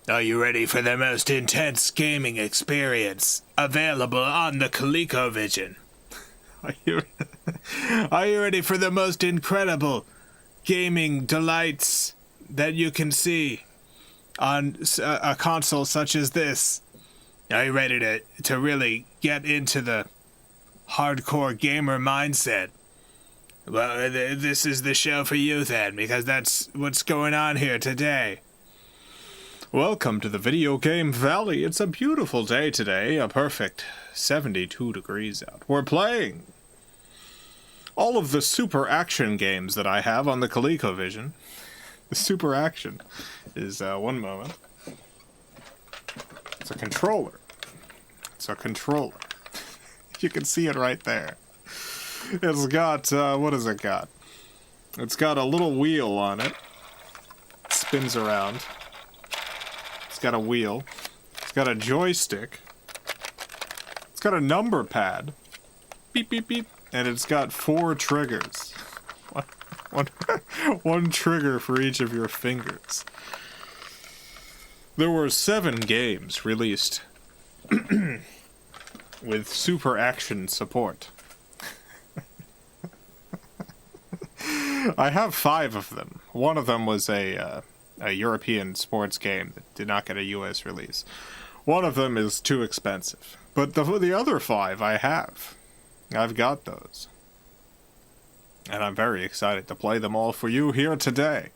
Are you ready for the most intense gaming experience available on the ColecoVision? Are you, are you ready for the most incredible gaming delights that you can see on a console such as this? Are you ready to really get into the hardcore gamer mindset? Well, this is the show for you then, because that's what's going on here today. Welcome to the Video Game Valley. It's a beautiful day today, a perfect 72 degrees out. We're playing all of the super action games that I have on the ColecoVision. The super action is, one moment. It's a controller. It's a controller. You can see it right there. It's got, what has it got? It's got a little wheel on it. It spins around. It's got a wheel. It's got a joystick. It's got a number pad. Beep, beep, beep. And it's got 4 triggers. One trigger for each of your fingers. There were 7 games released with super action support. I have 5 of them. One of them was a European sports game that did not get a US release. One of them is too expensive. But the other 5 I have. I've got those. And I'm very excited to play them all for you here today.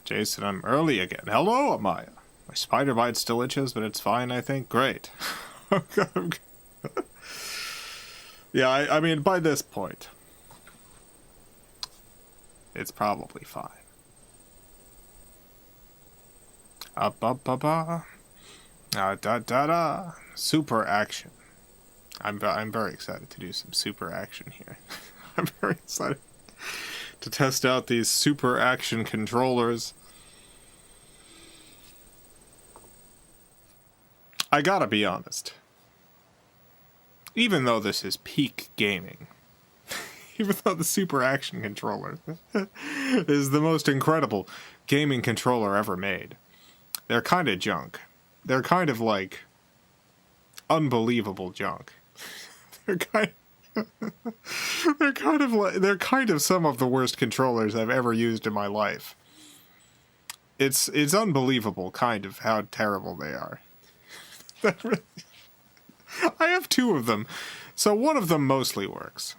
Jason, I'm early again. Hello, Amaya. My spider bite still itches, but it's fine, I think. Great. Yeah, I mean, by this point, it's probably fine. Da-da-da. Super action. I'm very excited to do some super action here. I'm very excited to test out these super action controllers. I gotta be honest. Even though this is peak gaming, even though the super action controller is the most incredible gaming controller ever made, they're kind of junk. They're kind of like unbelievable junk. They're kind of some of the worst controllers I've ever used in my life. It's unbelievable kind of how terrible they are. I have 2 of them, so one of them mostly works.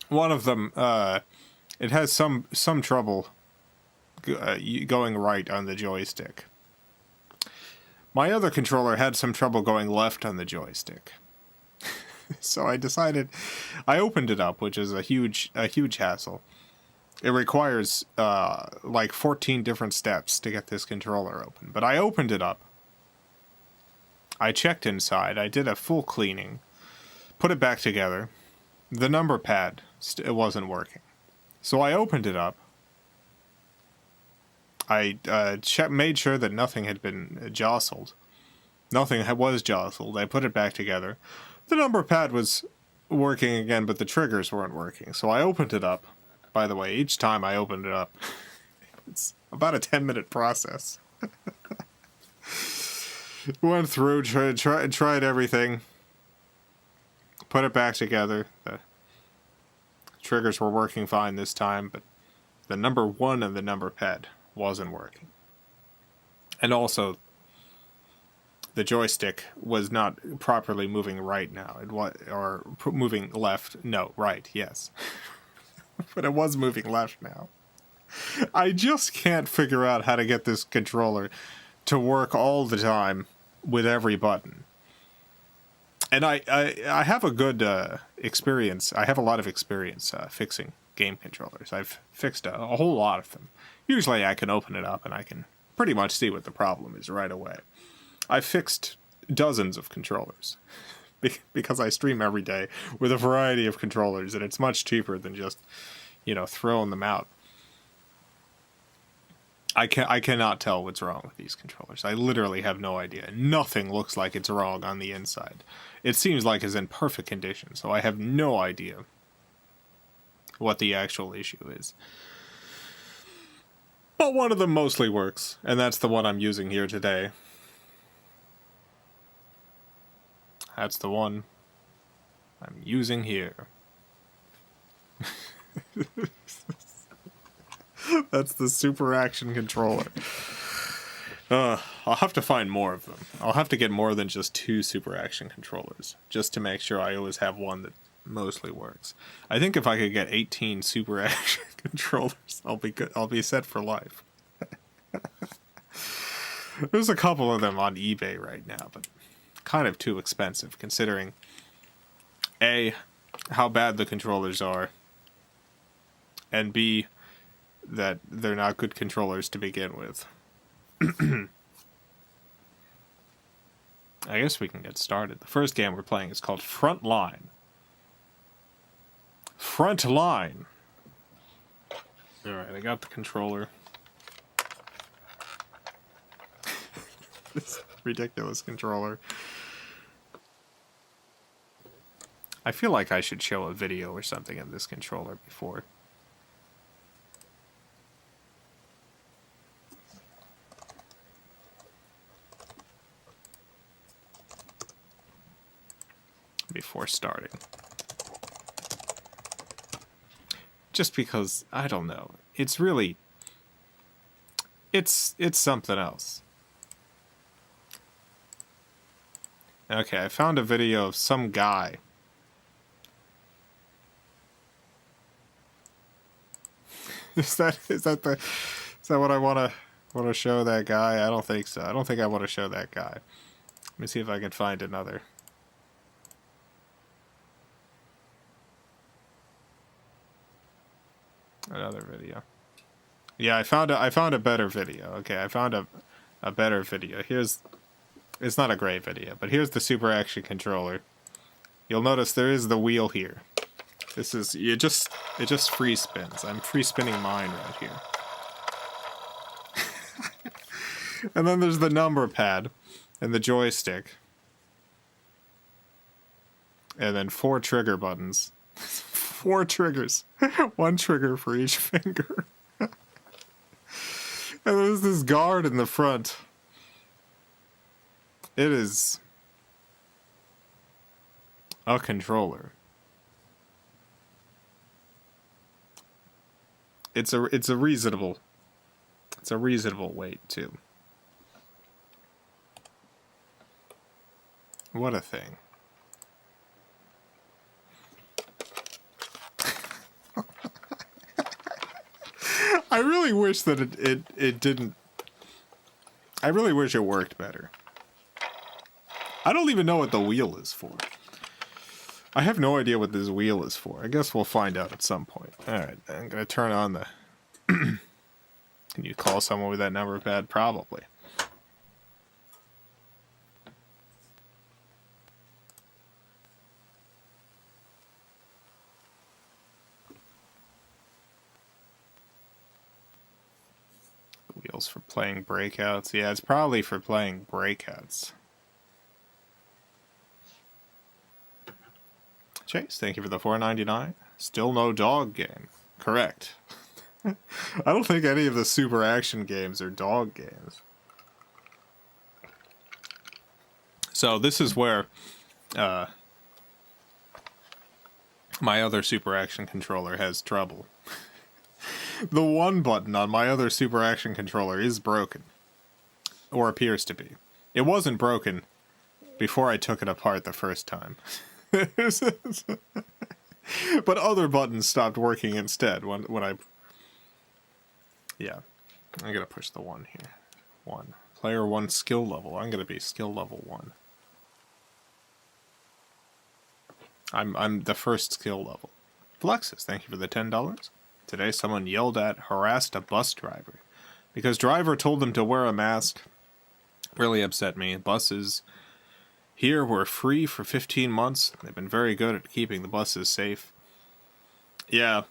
One of them, it has some trouble going right on the joystick. My other controller had some trouble going left on the joystick. So I decided, I opened it up, which is a huge hassle. It requires like 14 different steps to get this controller open. But I opened it up. I checked inside. I did a full cleaning. Put it back together. The number pad, it wasn't working. So I opened it up. I made sure that nothing had been jostled. Nothing was jostled. I put it back together. The number pad was working again, but the triggers weren't working. So I opened it up. By the way, each time I opened it up, it's about a 10-minute process. Went through, tried everything. Put it back together. The triggers were working fine this time, but the number 1 and the number pad wasn't working. And also, the joystick was not properly moving right now. It was, or moving left. No, right, yes. But it was moving left now. I just can't figure out how to get this controller to work all the time with every button. And I have a good experience. I have a lot of experience fixing game controllers. I've fixed a whole lot of them. Usually I can open it up and I can pretty much see what the problem is right away. I've fixed dozens of controllers because I stream every day with a variety of controllers, and it's much cheaper than just, throwing them out. I cannot tell what's wrong with these controllers. I literally have no idea. Nothing looks like it's wrong on the inside. It seems like it's in perfect condition, so I have no idea what the actual issue is. But one of them mostly works, and that's the one I'm using here today. That's the one I'm using here. That's the Super Action controller. I'll have to find more of them. I'll have to get more than just 2 Super Action controllers, just to make sure I always have one that mostly works. I think if I could get 18 Super Action controllers, I'll be good. I'll be set for life. There's a couple of them on eBay right now, but kind of too expensive considering A, how bad the controllers are, and B, that they're not good controllers to begin with. I guess we can get started. The first game we're playing is called Frontline. Frontline! Alright, I got the controller. This ridiculous controller. I feel like I should show a video or something of this controller before. Before starting. Just because, I don't know, it's really, it's something else. Okay, I found a video of some guy. Is that what I want to show that guy? I don't think so. I don't think I want to show that guy. Let me see if I can find another. Another video. Yeah, I found a better video. Okay, I found a better video. It's not a great video, but here's the Super Action controller. You'll notice there is the wheel here. This is it just free spins. I'm free spinning mine right here. And then there's the number pad and the joystick. And then 4 trigger buttons. 4 triggers. 1 trigger for each finger. And there's this guard in the front. It is a controller. It's a reasonable weight too. What a thing. I really wish that it didn't. I really wish it worked better. I don't even know what the wheel is for. I have no idea what this wheel is for. I guess we'll find out at some point. Alright, I'm gonna turn on the... Can you call someone with that number pad? Probably. Wheels for playing breakouts. Yeah, it's probably for playing breakouts. Chase, thank you for the $4.99. Still no dog game. Correct. I don't think any of the Super Action games are dog games. So this is where my other Super Action controller has trouble. The one button on my other Super Action controller is broken. Or appears to be. It wasn't broken before I took it apart the first time. But other buttons stopped working instead when I... Yeah. I'm gonna push the 1 here. 1. Player 1 skill level. I'm gonna be skill level 1. I'm the first skill level. Flexus, thank you for the $10. Today someone yelled at, harassed a bus driver. Because driver told them to wear a mask. Really upset me. Buses here were free for 15 months. They've been very good at keeping the buses safe. Yeah.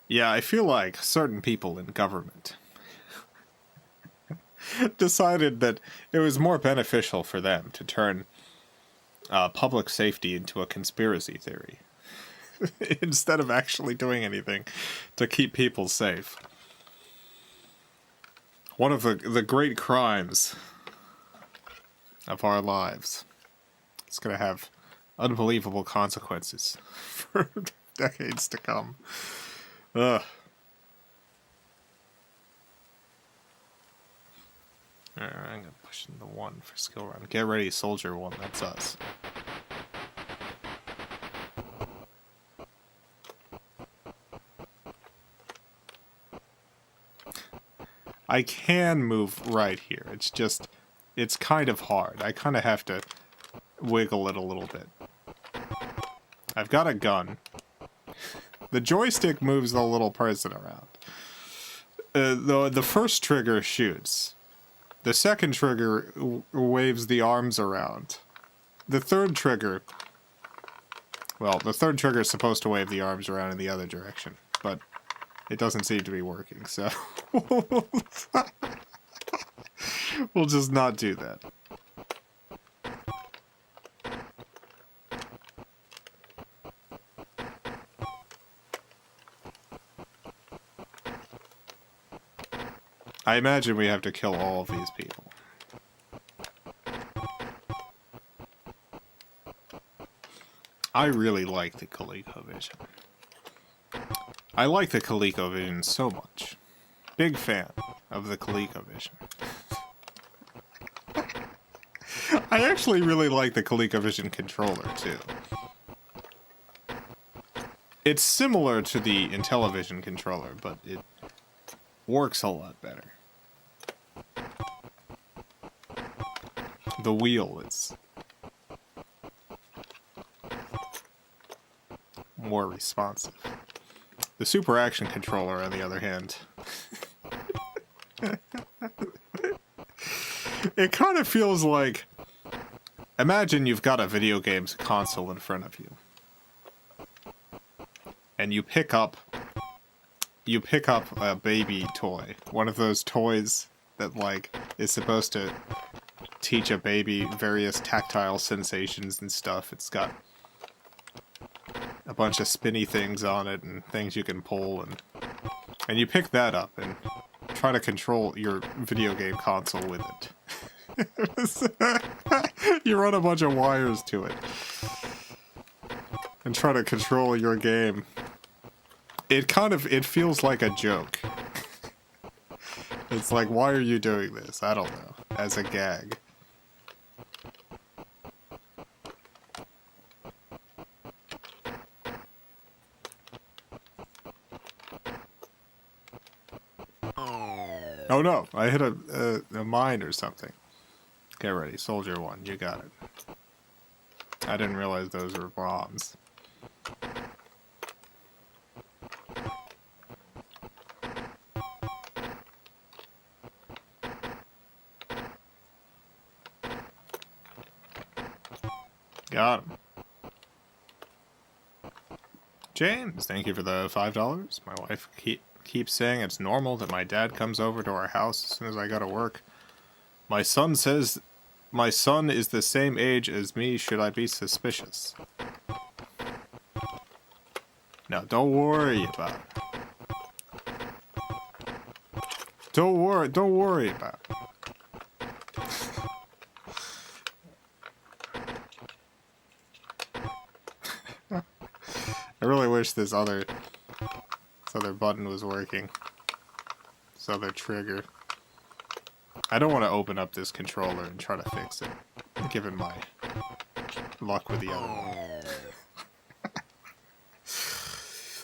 Yeah, I feel like certain people in government decided that it was more beneficial for them to turn public safety into a conspiracy theory instead of actually doing anything to keep people safe. One of the great crimes of our lives. It's gonna have unbelievable consequences for decades to come. Ugh. Alright, I'm gonna push in the 1 for skill run. Get ready, soldier 1, that's us. I can move right here. It's just, it's kind of hard. I kind of have to wiggle it a little bit. I've got a gun. The joystick moves the little person around. The first trigger shoots. The second trigger waves the arms around. The third trigger... Well, the third trigger is supposed to wave the arms around in the other direction, but it doesn't seem to be working, so... we'll just not do that. I imagine we have to kill all of these people. I really like the ColecoVision. I like the ColecoVision so much. Big fan of the ColecoVision. I actually really like the ColecoVision controller, too. It's similar to the Intellivision controller, but it works a lot better. The wheel is more responsive. The Super Action controller, on the other hand, it kind of feels like, imagine you've got a video games console in front of you, and you pick up a baby toy, one of those toys that like is supposed to teach a baby various tactile sensations and stuff. It's got a bunch of spinny things on it and things you can pull, and you pick that up and try to control your video game console with it. You run a bunch of wires to it and try to control your game. It feels like a joke. It's like, why are you doing this? I don't know. As a gag. Oh no, I hit a mine or something. Get ready, Soldier 1, you got it. I didn't realize those were bombs. Got him. James, thank you for the $5. My wife keeps saying it's normal that my dad comes over to our house as soon as I go to work. My son says my son is the same age as me. Should I be suspicious? Now, don't worry about it. Don't worry about it. I really wish this other button was working. This other trigger. I don't want to open up this controller and try to fix it, given my luck with the other one.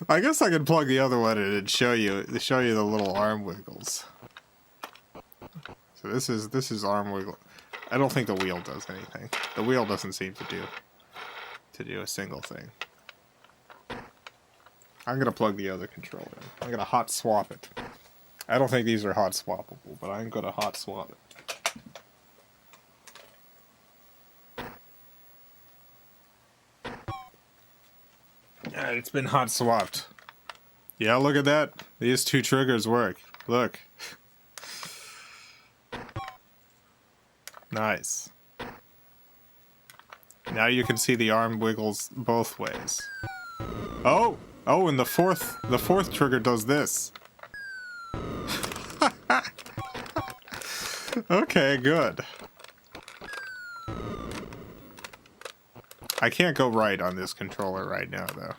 I guess I could plug the other one in and show you the little arm wiggles. So this is arm wiggle. I don't think the wheel does anything. The wheel doesn't seem to do a single thing. I'm gonna plug the other controller in. I'm gonna hot swap it. I don't think these are hot swappable, but I'm gonna hot swap it. Yeah, it's been hot swapped. Yeah, look at that. These two triggers work. Look. Nice. Now you can see the arm wiggles both ways. Oh! Oh, and the fourth trigger does this. Okay, good. I can't go right on this controller right now, though.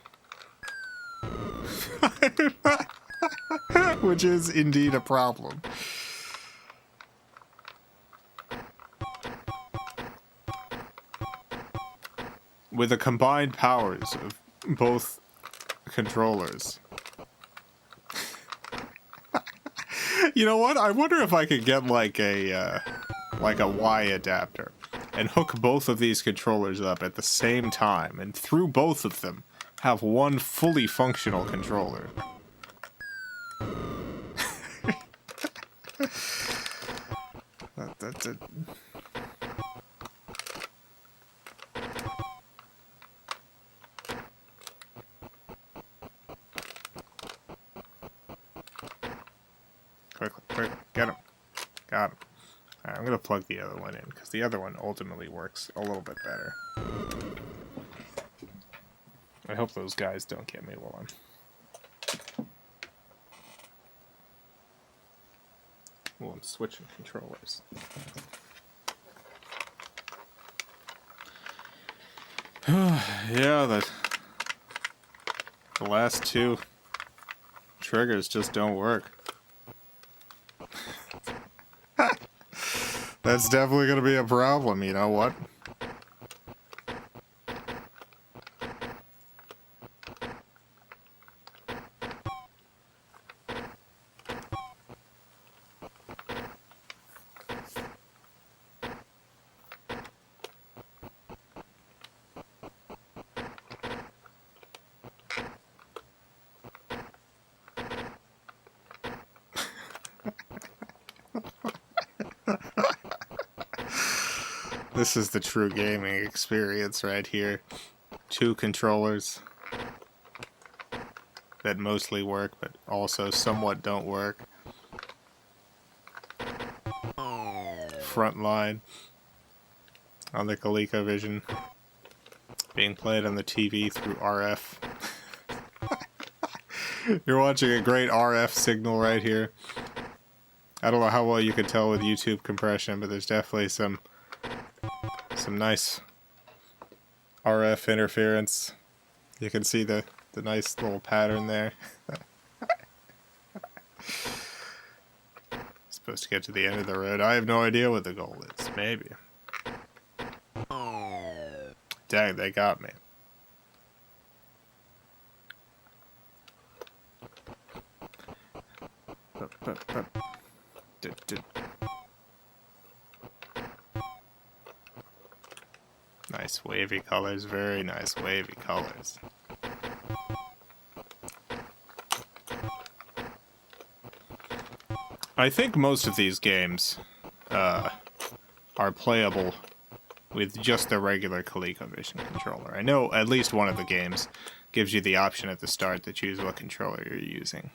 Which is indeed a problem. With the combined powers of both controllers. You know what? I wonder if I could get like a Y adapter and hook both of these controllers up at the same time, and through both of them have one fully functional controller. That's it. Quick, get him. Got him. Alright, I'm gonna plug the other one in, because the other one ultimately works a little bit better. I hope those guys don't get me while I'm switching controllers. Yeah, the last two triggers just don't work. That's definitely going to be a problem, you know what? This is the true gaming experience right here. Two controllers that mostly work, but also somewhat don't work. Frontline on the ColecoVision, being played on the TV through RF. You're watching a great RF signal right here. I don't know how well you can tell with YouTube compression, but there's definitely some nice RF interference. You can see the nice little pattern there. Supposed to get to the end of the road. I have no idea what the goal is. Maybe. Dang, they got me. Nice wavy colors, very nice wavy colors. I think most of these games are playable with just the regular ColecoVision controller. I know at least one of the games gives you the option at the start to choose what controller you're using.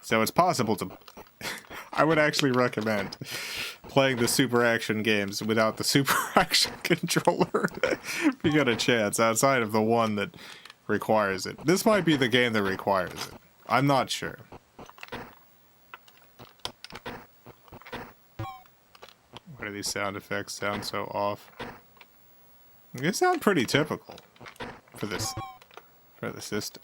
So it's possible to... I would actually recommend playing the Super Action games without the Super Action controller if you get a chance, outside of the one that requires it. This might be the game that requires it. I'm not sure. Why do these sound effects sound so off? They sound pretty typical for the system.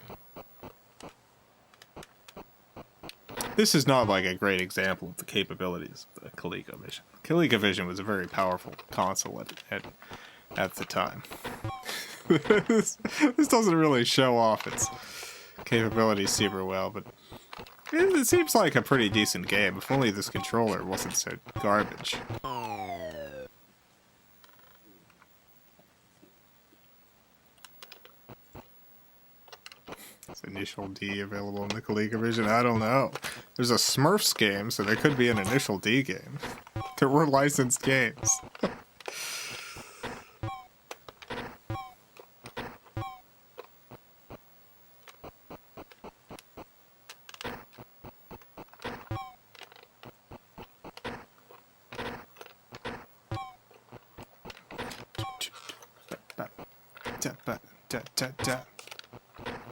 This is not like a great example of the capabilities of the ColecoVision. ColecoVision was a very powerful console at the time. This doesn't really show off its capabilities super well, but it seems like a pretty decent game, if only this controller wasn't so garbage. Is Initial D available in the ColecoVision? I don't know. There's a Smurfs game, so there could be an Initial D game. There were licensed games.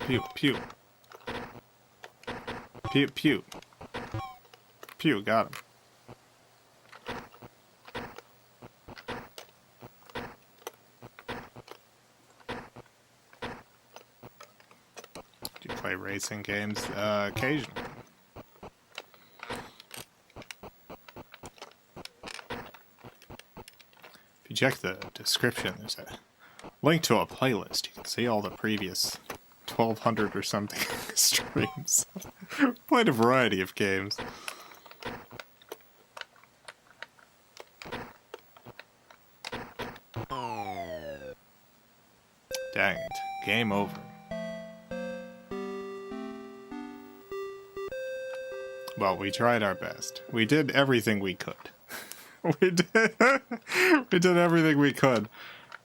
Pew, pew. Pew, pew. Pew, got him. Do you play racing games? Occasionally. If you check the description, there's a link to a playlist. You can see all the previous 1,200 or something streams. Played a variety of games. Dang it. Game over. Well, we tried our best. We did everything we could. we did everything we could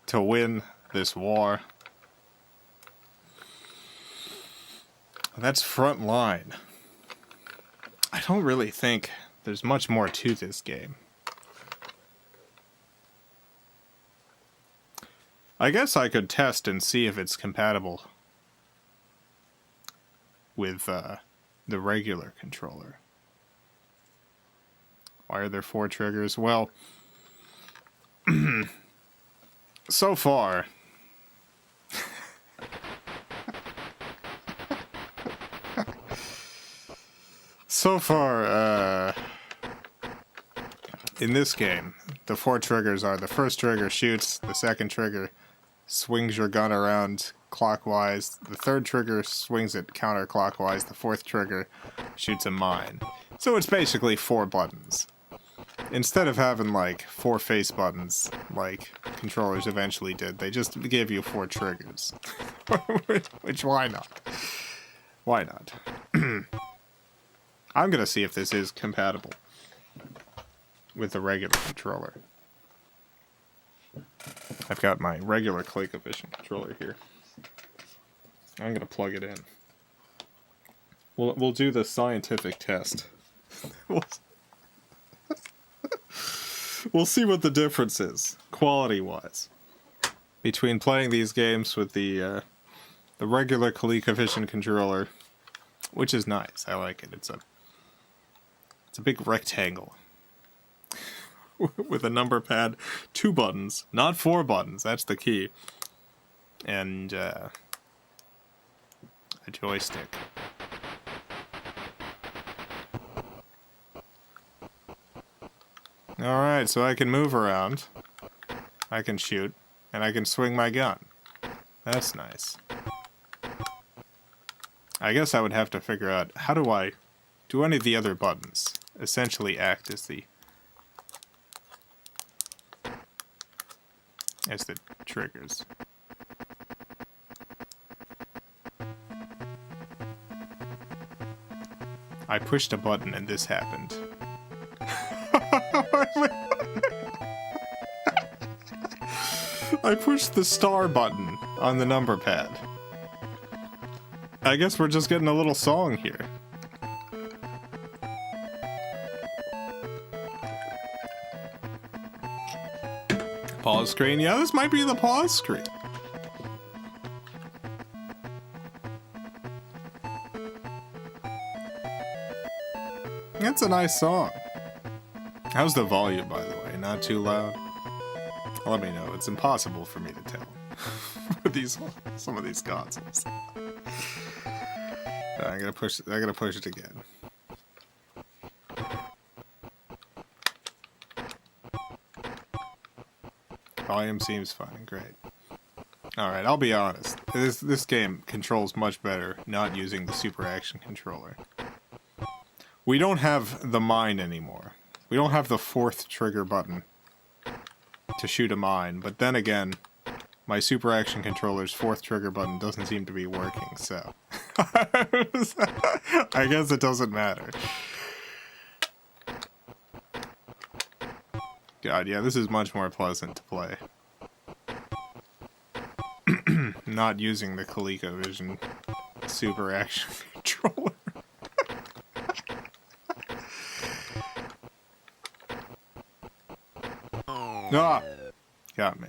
to win this war. That's front line. I don't really think there's much more to this game. I guess I could test and see if it's compatible with the regular controller. Why are there 4 triggers? Well, so far... in this game, the 4 triggers are: the first trigger shoots, the second trigger swings your gun around clockwise, the third trigger swings it counterclockwise, the fourth trigger shoots a mine. So it's basically 4 buttons. Instead of having like 4 face buttons, like controllers eventually did, they just gave you 4 triggers. Which, why not? Why not? I'm gonna see if this is compatible with the regular controller. I've got my regular ColecoVision controller here. I'm gonna plug it in. We'll do the scientific test. We'll see what the difference is, quality-wise, between playing these games with the regular ColecoVision controller, which is nice. I like it. It's a big rectangle with a number pad, 2 buttons, not 4 buttons. That's the key, and a joystick. Alright, so I can move around, I can shoot, and I can swing my gun. That's nice. I guess I would have to figure out, how do any of the other buttons essentially act as the triggers? I pushed a button and this happened. I pushed the star button on the number pad. I guess we're just getting a little song here. Pause screen? Yeah, this might be the pause screen. That's a nice song. How's the volume, by the way? Not too loud? Let me know. It's impossible for me to tell with some of these consoles. I gotta push it again. Volume seems fine. Great. Alright, I'll be honest. This game controls much better not using the Super Action controller. We don't have the mine anymore. We don't have the 4th trigger button to shoot a mine, but then again, my Super Action controller's 4th trigger button doesn't seem to be working, so... I guess it doesn't matter. God, yeah, this is much more pleasant to play. Not using the ColecoVision Super Action controller. Ah! Got me.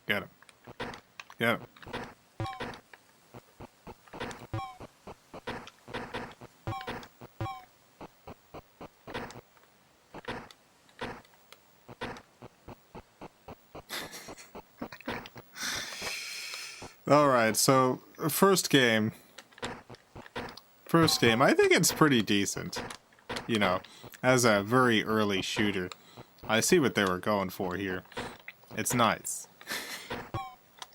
Get him. Yeah. Alright, so, first game. I think it's pretty decent. You know, as a very early shooter. I see what they were going for here. It's nice.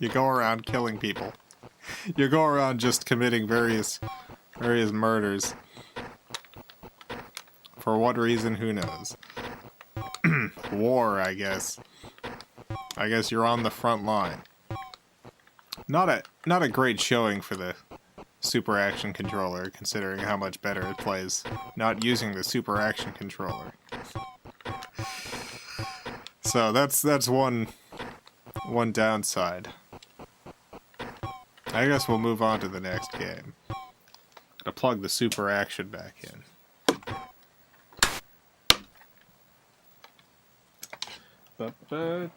You go around killing people. You go around just committing various murders. For what reason, who knows. War, I guess. I guess you're on the front line. Not a great showing for the Super Action controller, considering how much better it plays not using the Super Action controller. So that's one downside. I guess we'll move on to the next game. Gotta plug the Super Action back in. I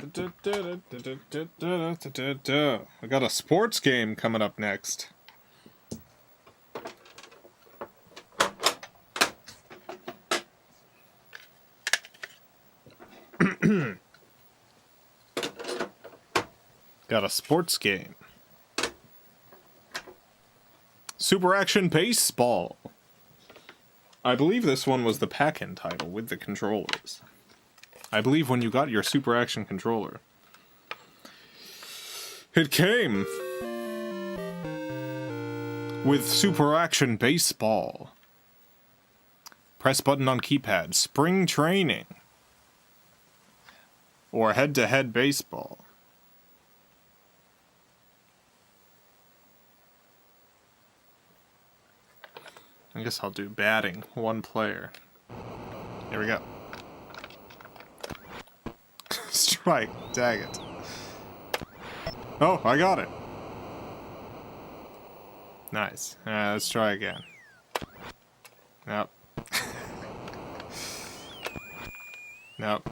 got a sports game coming up next. Got a sports game. Super Action Baseball. I believe this one was the pack-in title with the controllers. I believe when you got your Super Action controller, it came with Super Action Baseball. Press button on keypad. Spring training. Or head-to-head baseball. I guess I'll do batting. One player. Here we go. Strike. Dang it. Oh, I got it. Nice. Let's try again. Nope. Nope.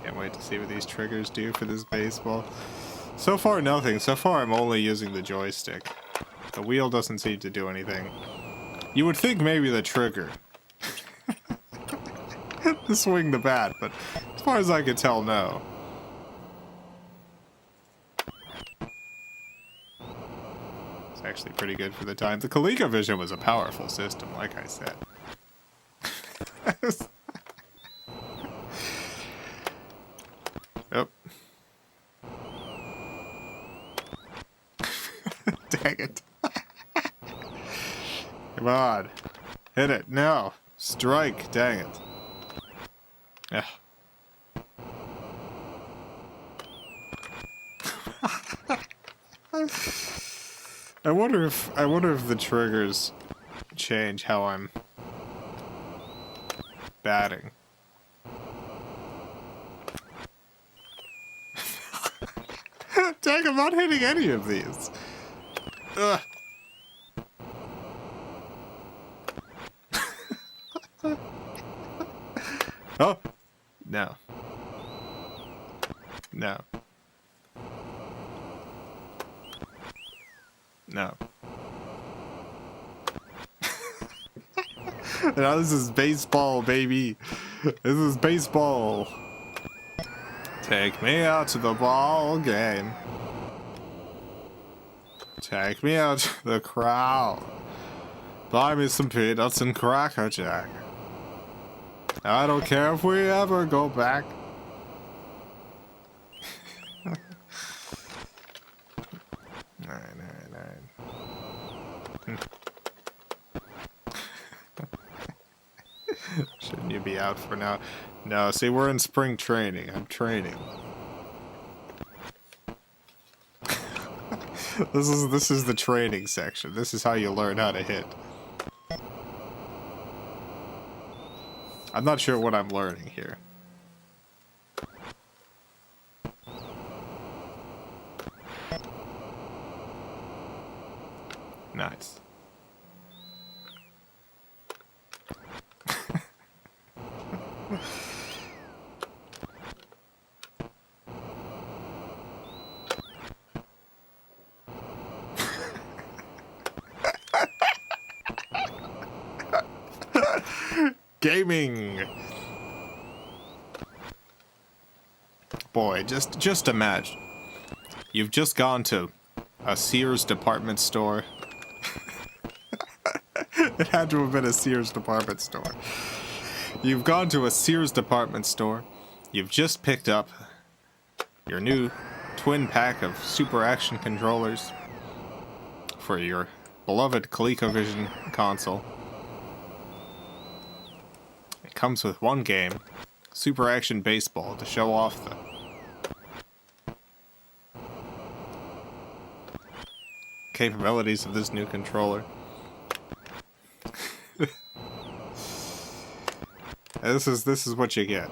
Can't wait to see what these triggers do for this baseball. So far, nothing. So far, I'm only using the joystick. The wheel doesn't seem to do anything. You would think maybe the trigger. To swing the bat, but as far as I could tell, no. It's actually pretty good for the time. The ColecoVision was a powerful system, like I said. Yep. Dang it. Come on. Hit it. No. Strike. Dang it. Yeah. I wonder if the triggers change how I'm batting. Dang, I'm not hitting any of these. Ugh. Oh! No. No. No. Now this is baseball, baby. This is baseball. Take me out to the ball game. Take me out to the crowd. Buy me some peanuts and Cracker Jack. I don't care if we ever go back. Alright. Shouldn't you be out for now? No, see, we're in spring training. I'm training. This is the training section. This is how you learn how to hit. I'm not sure what I'm learning here. Nice. Gaming. Boy, just imagine. You've just gone to a Sears department store. It had to have been a Sears department store. You've gone to a Sears department store. You've just picked up your new twin pack of super action controllers for your beloved ColecoVision console. It comes with one game, Super Action Baseball, to show off the capabilities of this new controller. This is what you get.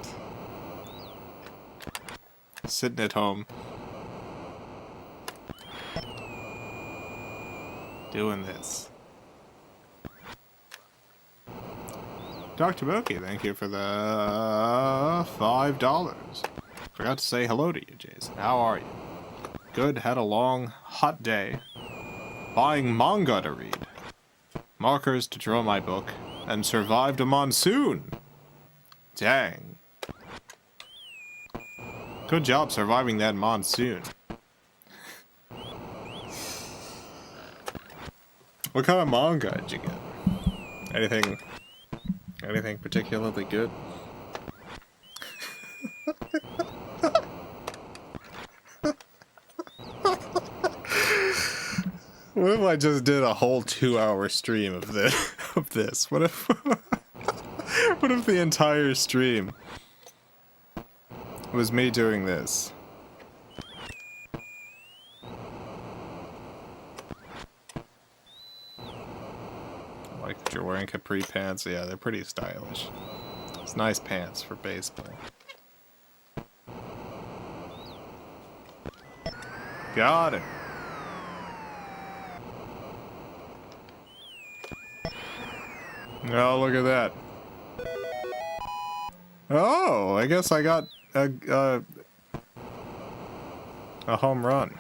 Sitting at home. Doing this. Dr. Moki, thank you for the $5. Forgot to say hello to you, Jason. How are you? Good, had a long, hot day. Buying manga to read. Markers to draw my book. And survived a monsoon. Dang. Good job surviving that monsoon. What kind of manga did you get? Anything particularly good? What if I just did a whole 2-hour stream of this? What if what if the entire stream was me doing this? I like that you're wearing capri pants. Yeah, they're pretty stylish. It's nice pants for baseball. Got it. Oh, look at that. Oh, I guess I got a home run.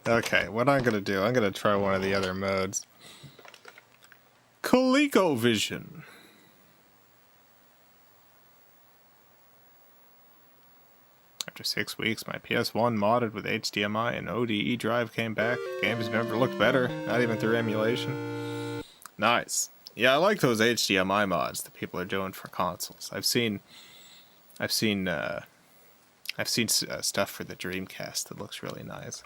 Okay, what I'm gonna do, I'm gonna try one of the other modes. ColecoVision. After 6 weeks, my PS1 modded with HDMI and ODE drive came back. Games never looked better, not even through emulation. Nice. Yeah, I like those HDMI mods that people are doing for consoles. I've seen stuff for the Dreamcast that looks really nice.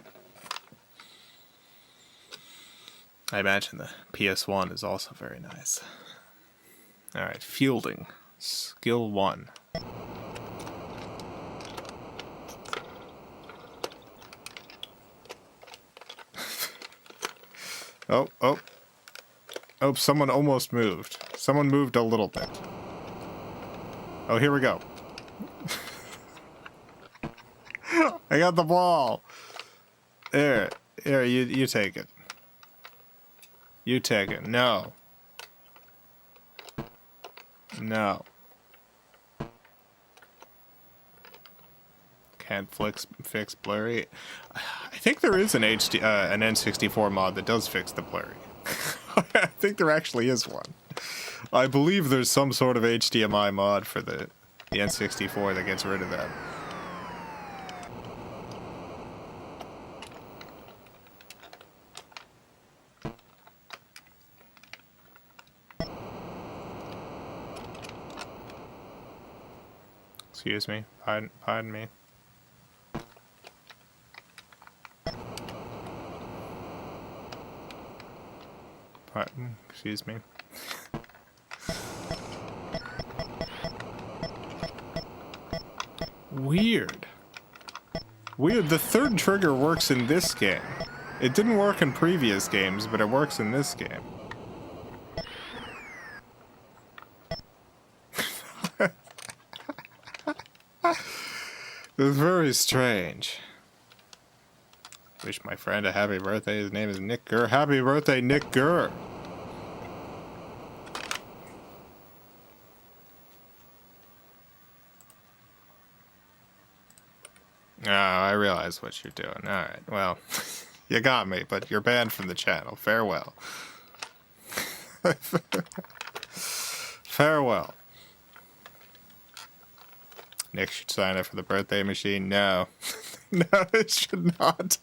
I imagine the PS1 is also very nice. Alright, fielding. Skill 1. Oh, someone almost moved. Someone moved a little bit. Oh, here we go. I got the ball. There, you take it. You take it. No. No. Can't fix blurry. I think there is an N64 mod that does fix the blurry. I think there actually is one. I believe there's some sort of HDMI mod for the N64 that gets rid of that. Excuse me. Pardon me. Excuse me. Weird. The third trigger works in this game. It didn't work in previous games, but it works in this game. It's very strange. Wish my friend a happy birthday. His name is Nick Gurr. Happy birthday, Nick Gurr. Oh, I realize what you're doing. Alright, well, You got me, but you're banned from the channel. Farewell. Farewell. Nick should sign up for the birthday machine. No. No, it should not.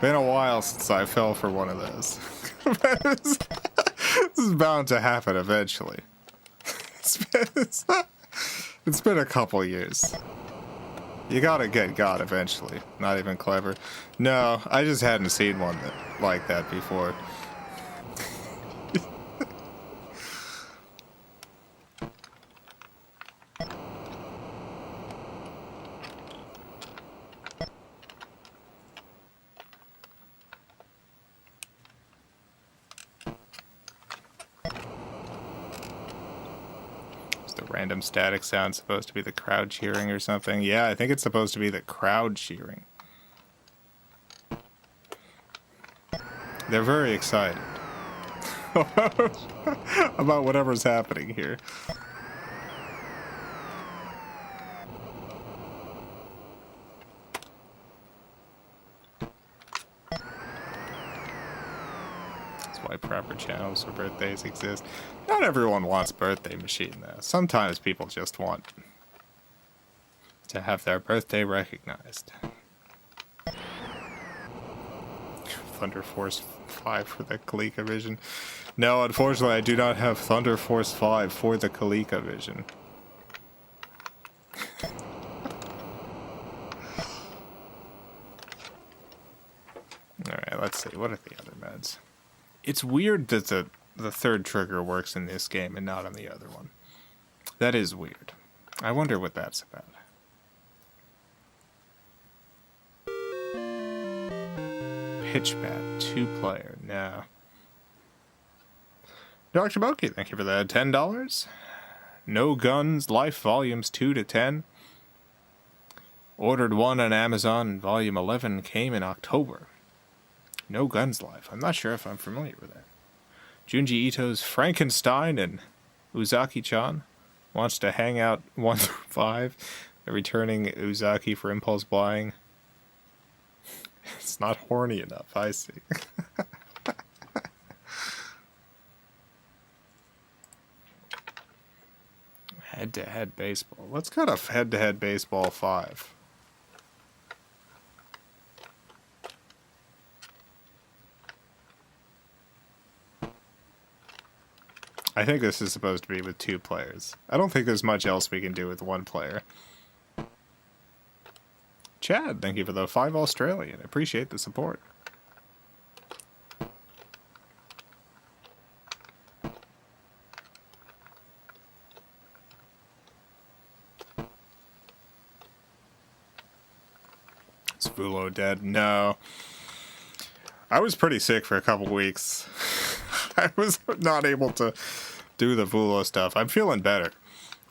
Been a while since I fell for one of those. This is bound to happen eventually. It's been a couple years. You gotta get God eventually. Not even clever. No, I just hadn't seen one like that before. Random static sound supposed to be the crowd cheering or something? Yeah, I think it's supposed to be the crowd cheering. They're very excited about whatever's happening here. Why proper channels for birthdays exist. Not everyone wants birthday machine though. Sometimes people just want to have their birthday recognized. Thunder Force 5 for the ColecoVision. No, unfortunately I do not have Thunder Force 5 for the ColecoVision. Alright, let's see. What are the other meds? It's weird that the third trigger works in this game and not on the other one. That is weird. I wonder what that's about. Pitch bat, 2-player, no. Dr. Boki, thank you for that. $10. No Guns, Life, Volumes 2 to 10. Ordered one on Amazon, and Volume 11 came in October. No Guns Life. I'm not sure if I'm familiar with that. Junji Ito's Frankenstein and Uzaki-chan wants to hang out 1 through 5. Returning Uzaki for impulse buying. It's not horny enough, I see. Head-to-head baseball. Let's go to head-to-head baseball 5. I think this is supposed to be with 2 players. I don't think there's much else we can do with 1 player. Chad, thank you for the 5 Australian. Appreciate the support. Is Vulo dead? No. I was pretty sick for a couple weeks. I was not able to do the Vulo stuff. I'm feeling better,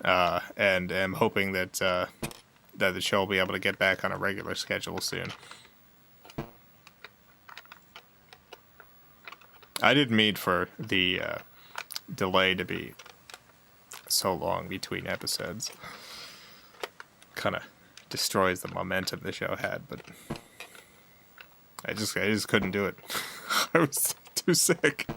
and am hoping that that the show will be able to get back on a regular schedule soon. I didn't mean for the delay to be so long between episodes. Kind of destroys the momentum the show had, but I just couldn't do it. I was too sick.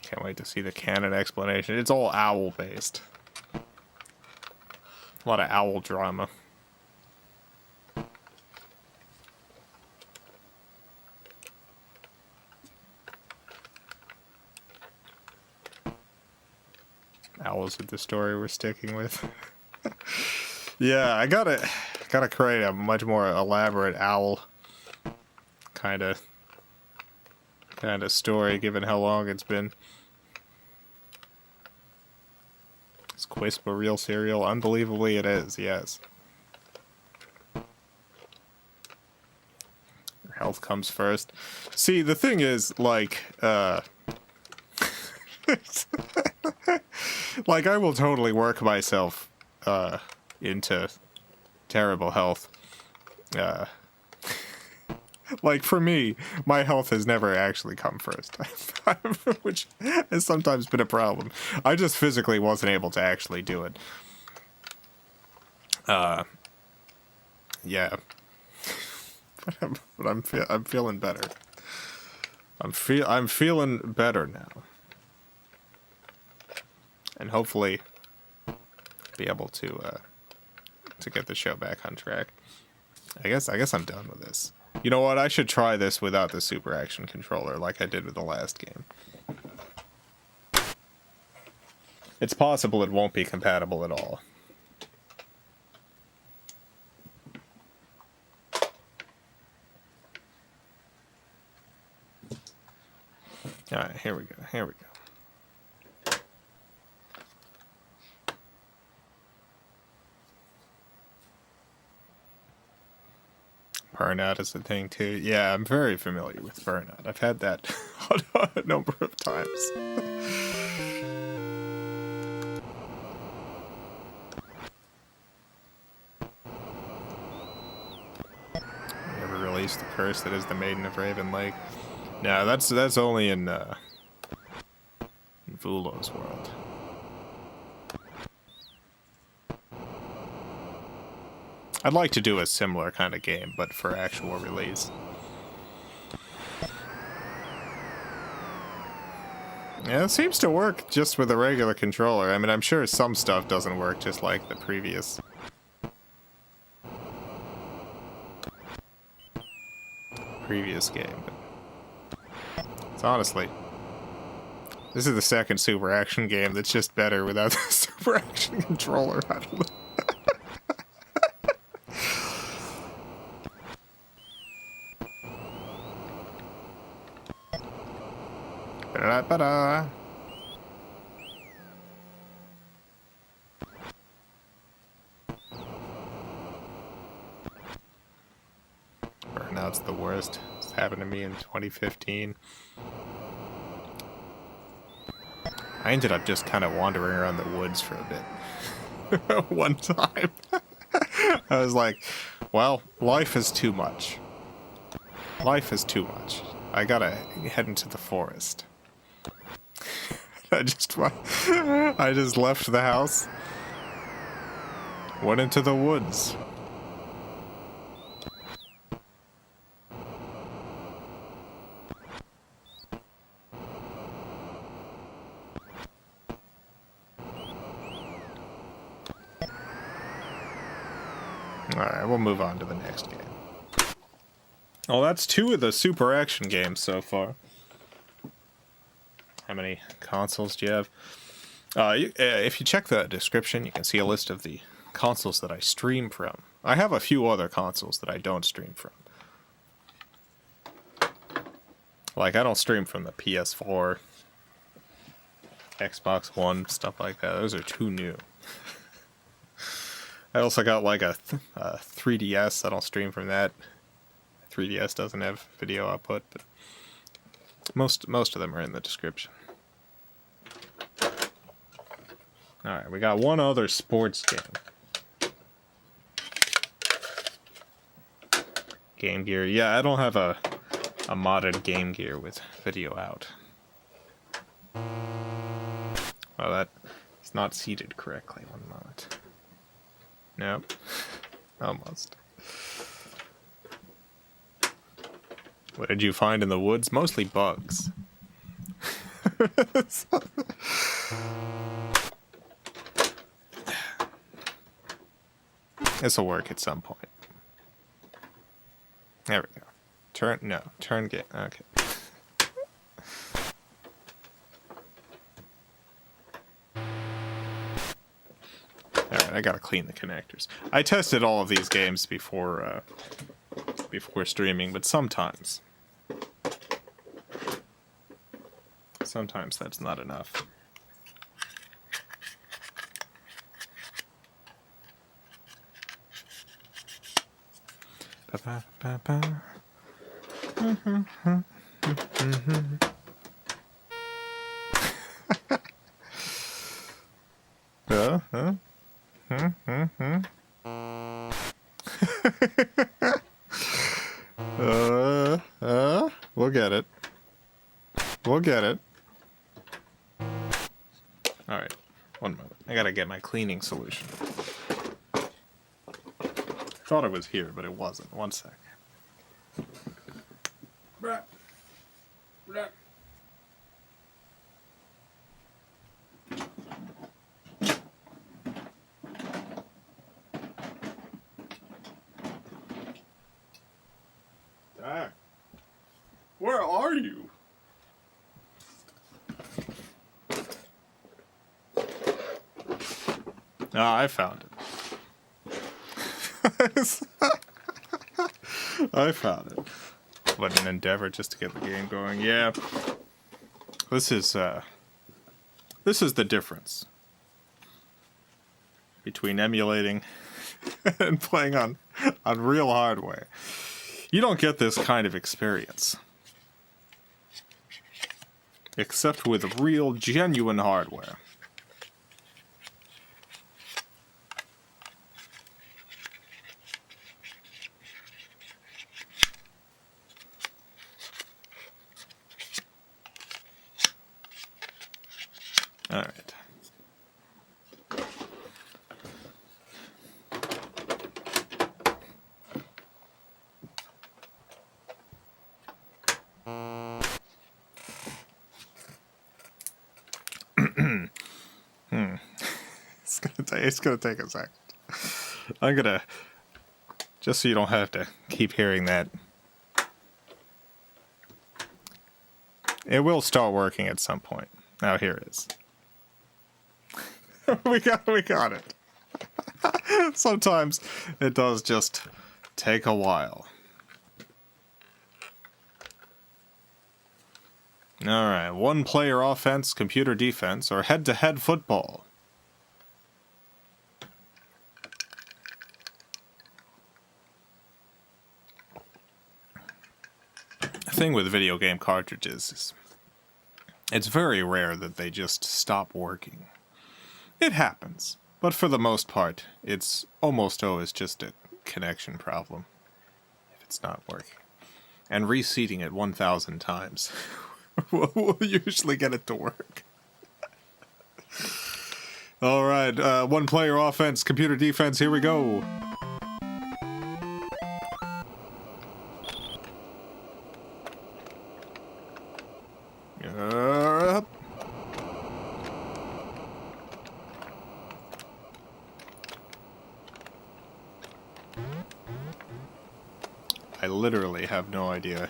Can't wait to see the canon explanation. It's all owl based. A lot of owl drama. Owls are the story we're sticking with. Yeah, I gotta create a much more elaborate owl kind of story, given how long it's been. Is Quisp a real cereal? Unbelievably, it is. Yes. Your health comes first. See, the thing is, like, Like, I will totally work myself into terrible health. Like, for me, my health has never actually come first, which has sometimes been a problem. I just physically wasn't able to actually do it. Yeah. But I'm feeling better. I'm feeling better now. And hopefully be able to get the show back on track. I guess I'm done with this. You know what? I should try this without the Super Action controller like I did with the last game. It's possible it won't be compatible at all. Alright, here we go. Burnout is a thing too. Yeah, I'm very familiar with burnout. I've had that a number of times. Never released the curse that is the Maiden of Raven Lake. No, that's only in Vulo's world. I'd like to do a similar kind of game, but for actual release. Yeah, it seems to work just with a regular controller. I mean, I'm sure some stuff doesn't work just like the previous game, but it's honestly, this is the second Super Action game that's just better without the Super Action controller. I don't know. Ba-da-ba-da. Burnout's the worst. This happened to me in 2015. I ended up just kind of wandering around the woods for a bit. One time. I was like, well, life is too much. Life is too much. I gotta head into the forest. I just left the house, went into the woods. Alright, we'll move on to the next game. Oh, that's 2 of the Super Action games so far. How many consoles do you have? If you check the description, you can see a list of the consoles that I stream from. I have a few other consoles that I don't stream from. Like, I don't stream from the PS4, Xbox One, stuff like that. Those are too new. I also got like a 3DS. I don't stream from that. 3DS doesn't have video output, but most of them are in the description. Alright, we got one other sports game. Game Gear. Yeah, I don't have a modded Game Gear with video out. Well, that is not seated correctly. One moment. Nope. Almost. What did you find in the woods? Mostly bugs. This'll work at some point. There we go. Turn game. Okay. Alright, I gotta clean the connectors. I tested all of these games before streaming, but sometimes that's not enough. We'll get it. We'll get it. Alright, one moment. I gotta get my cleaning solution. I thought it was here, but it wasn't. One sec. Dad, where are you? Ah, I found it. I found it. What an endeavor just to get the game going. Yeah. This is the difference between emulating and playing on real hardware. You don't get this kind of experience except with real, genuine hardware. All right. It's gonna take a second. I'm gonna, just so you don't have to keep hearing that. It will start working at some point. Now here it is. we got it. Sometimes it does just take a while. Alright, one player offense, computer defense, or head-to-head football. The thing with video game cartridges is it's very rare that they just stop working. It happens, but for the most part, it's almost always just a connection problem if it's not working. And reseating it 1,000 times will usually get it to work. Alright, one player offense, computer defense, here we go. I literally have no idea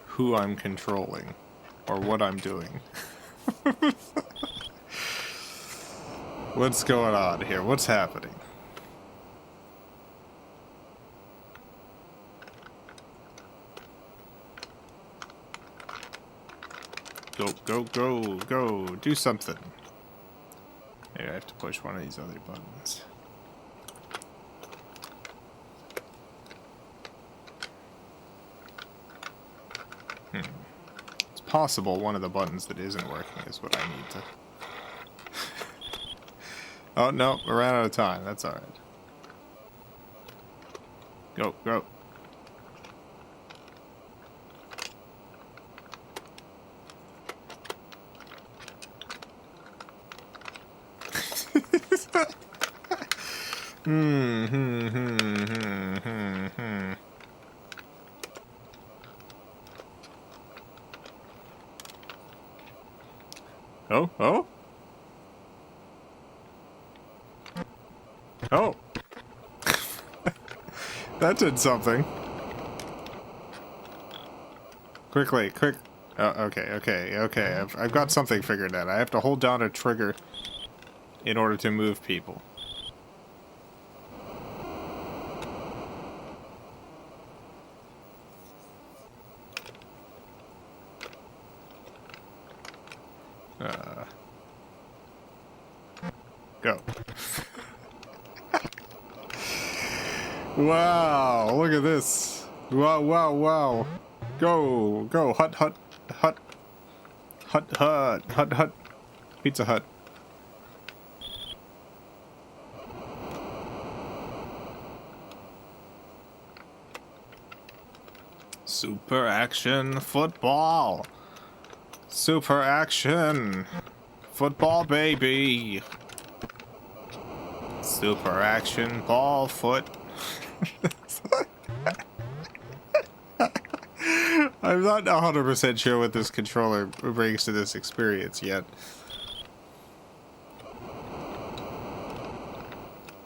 who I'm controlling or what I'm doing. What's going on here? What's happening? Go, go, go, go. Do something. Maybe I have to push one of these other buttons. It's possible one of the buttons that isn't working is what I need to... Oh, no, we ran out of time. That's alright. Go, go. Oh, oh? Oh. That did something. Quickly, quick. Oh, okay. I've got something figured out. I have to hold down a trigger in order to move people. Go. Wow, look at this. Wow, wow, wow. Go, go, hut, hut, hut. Hut, hut, hut, hut. Pizza Hut. Super action football. Super action football, baby. Super action ball foot. I'm not 100% sure what this controller brings to this experience yet.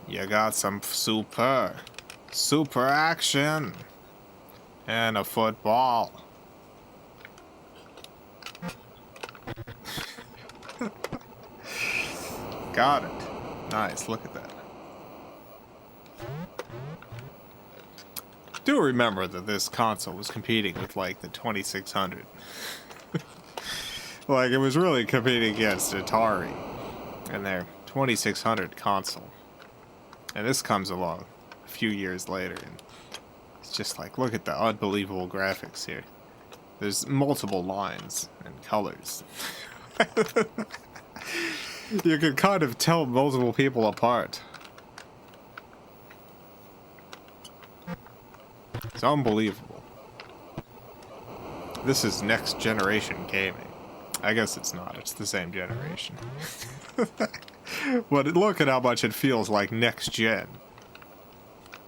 You got some super action and a football. Got it. Nice, look at that. Do remember that this console was competing with like the 2600. Like it was really competing against Atari and their 2600 console. And this comes along a few years later and it's just like, look at the unbelievable graphics here. There's multiple lines and colors. You can kind of tell multiple people apart. It's unbelievable. This is next generation gaming. I guess it's not. It's the same generation. But look at how much it feels like next gen.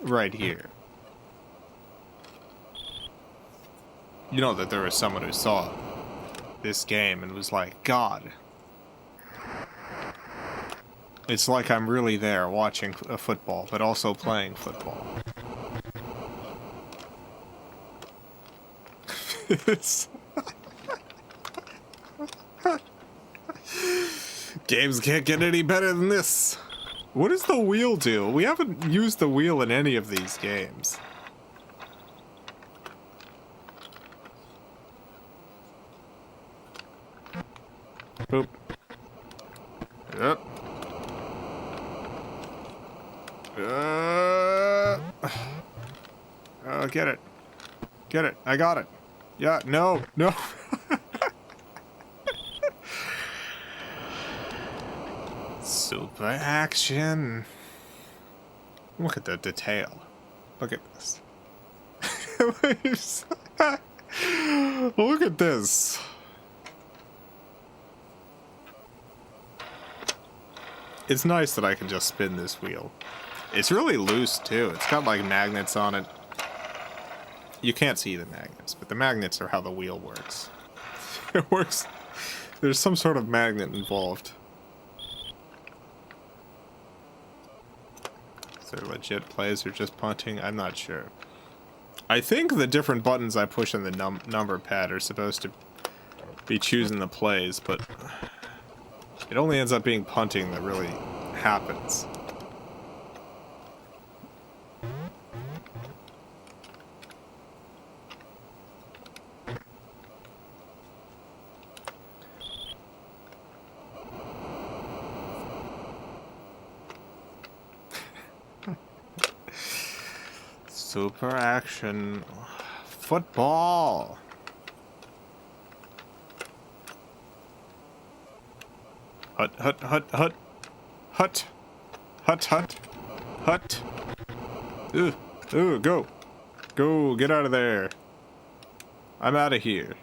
Right here. You know that there was someone who saw this game and was like, God. It's like I'm really there watching a football, but also playing football. Games can't get any better than this. What does the wheel do? We haven't used the wheel in any of these games. Boop. Yep. Get it. Get it. I got it. Yeah, no. Super action. Look at the detail. Look at this. Look at this. It's nice that I can just spin this wheel. It's really loose too. It's got like magnets on it. You can't see the magnets, but the magnets are how the wheel works. It works. There's some sort of magnet involved. Is there legit plays or just punting? I'm not sure. I think the different buttons I push on the number pad are supposed to be choosing the plays, but it only ends up being punting that really happens. Super action football. Hut, hut, hut, hut. Hut. Hut, hut. Hut. Ooh, ooh, go. Go, get out of there. I'm out of here.